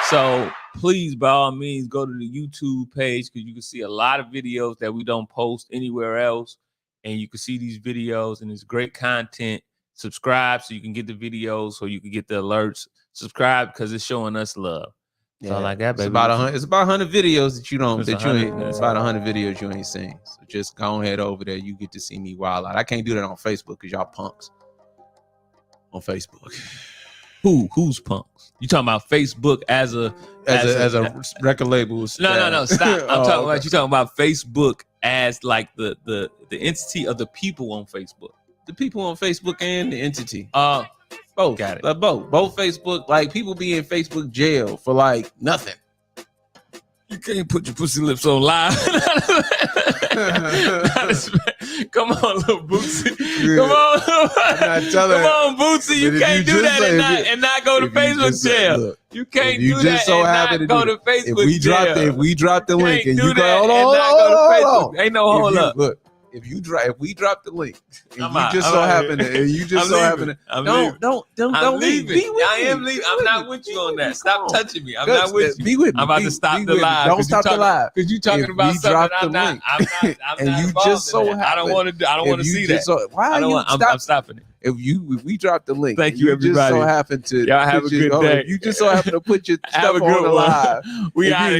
Speaker 2: So please, by all means, go to the YouTube page because you can see a lot of videos that we don't post anywhere else. And you can see these videos and it's great content. Subscribe so you can get the videos, so you can get the alerts. Subscribe because it's showing us love. That's all I got, baby.
Speaker 3: It's about 100 videos that you don't. It's about 100 videos you ain't seen. So just go ahead over there. You get to see me wild out. I can't do that on Facebook because y'all punks on Facebook.
Speaker 2: Who's punks? You talking about Facebook as a
Speaker 3: record label?
Speaker 2: No, stop. I'm talking about you talking about Facebook as like the entity of the people on Facebook.
Speaker 3: The people on Facebook and the entity.
Speaker 2: Both. Got it.
Speaker 3: Both Facebook. Like people be in Facebook jail for like nothing.
Speaker 2: You can't put your pussy lips on live. Come on, little Bootsy. Come on, Bootsy. You can't do that and not go to Facebook jail. You can't do that and not go to Facebook jail.
Speaker 3: If we drop the link and you go, hold on.
Speaker 2: Ain't no hold up.
Speaker 3: Look, if we drop the link, and
Speaker 2: I'm
Speaker 3: you
Speaker 2: out.
Speaker 3: just
Speaker 2: I'm
Speaker 3: so
Speaker 2: out
Speaker 3: happen
Speaker 2: here.
Speaker 3: to, and you just
Speaker 2: I'm
Speaker 3: so
Speaker 2: leaving.
Speaker 3: happen to,
Speaker 2: I'm
Speaker 3: don't
Speaker 2: I'm
Speaker 3: leave.
Speaker 2: leaving.
Speaker 3: Be with
Speaker 2: I am
Speaker 3: me.
Speaker 2: leaving.
Speaker 3: Be
Speaker 2: I'm
Speaker 3: with
Speaker 2: not
Speaker 3: me.
Speaker 2: with
Speaker 3: Be
Speaker 2: you on
Speaker 3: with me.
Speaker 2: that. Stop
Speaker 3: Come on.
Speaker 2: touching me. I'm not with you.
Speaker 3: Be with me.
Speaker 2: I'm about to stop
Speaker 3: Be
Speaker 2: the
Speaker 3: with me.
Speaker 2: live.
Speaker 3: Don't stop the live.
Speaker 2: Because you talking
Speaker 3: If
Speaker 2: about
Speaker 3: we
Speaker 2: something
Speaker 3: drop
Speaker 2: I'm
Speaker 3: the
Speaker 2: not.
Speaker 3: link,
Speaker 2: I'm
Speaker 3: and
Speaker 2: not
Speaker 3: you
Speaker 2: involved
Speaker 3: just
Speaker 2: in
Speaker 3: so
Speaker 2: that. I don't
Speaker 3: happen-
Speaker 2: want to. I don't want to see that.
Speaker 3: Why
Speaker 2: I
Speaker 3: are
Speaker 2: don't
Speaker 3: you
Speaker 2: want. I'm
Speaker 3: stop?
Speaker 2: stopping it.
Speaker 3: If we drop the link,
Speaker 2: Thank
Speaker 3: and
Speaker 2: you,
Speaker 3: just so
Speaker 2: everybody.
Speaker 3: happen to
Speaker 2: Y'all have
Speaker 3: put
Speaker 2: a good
Speaker 3: your-
Speaker 2: day.
Speaker 3: If you just so happen to put your
Speaker 2: Have
Speaker 3: stuff
Speaker 2: a
Speaker 3: on
Speaker 2: good
Speaker 3: the
Speaker 2: one.
Speaker 3: live,
Speaker 2: We
Speaker 3: if
Speaker 2: out
Speaker 3: you-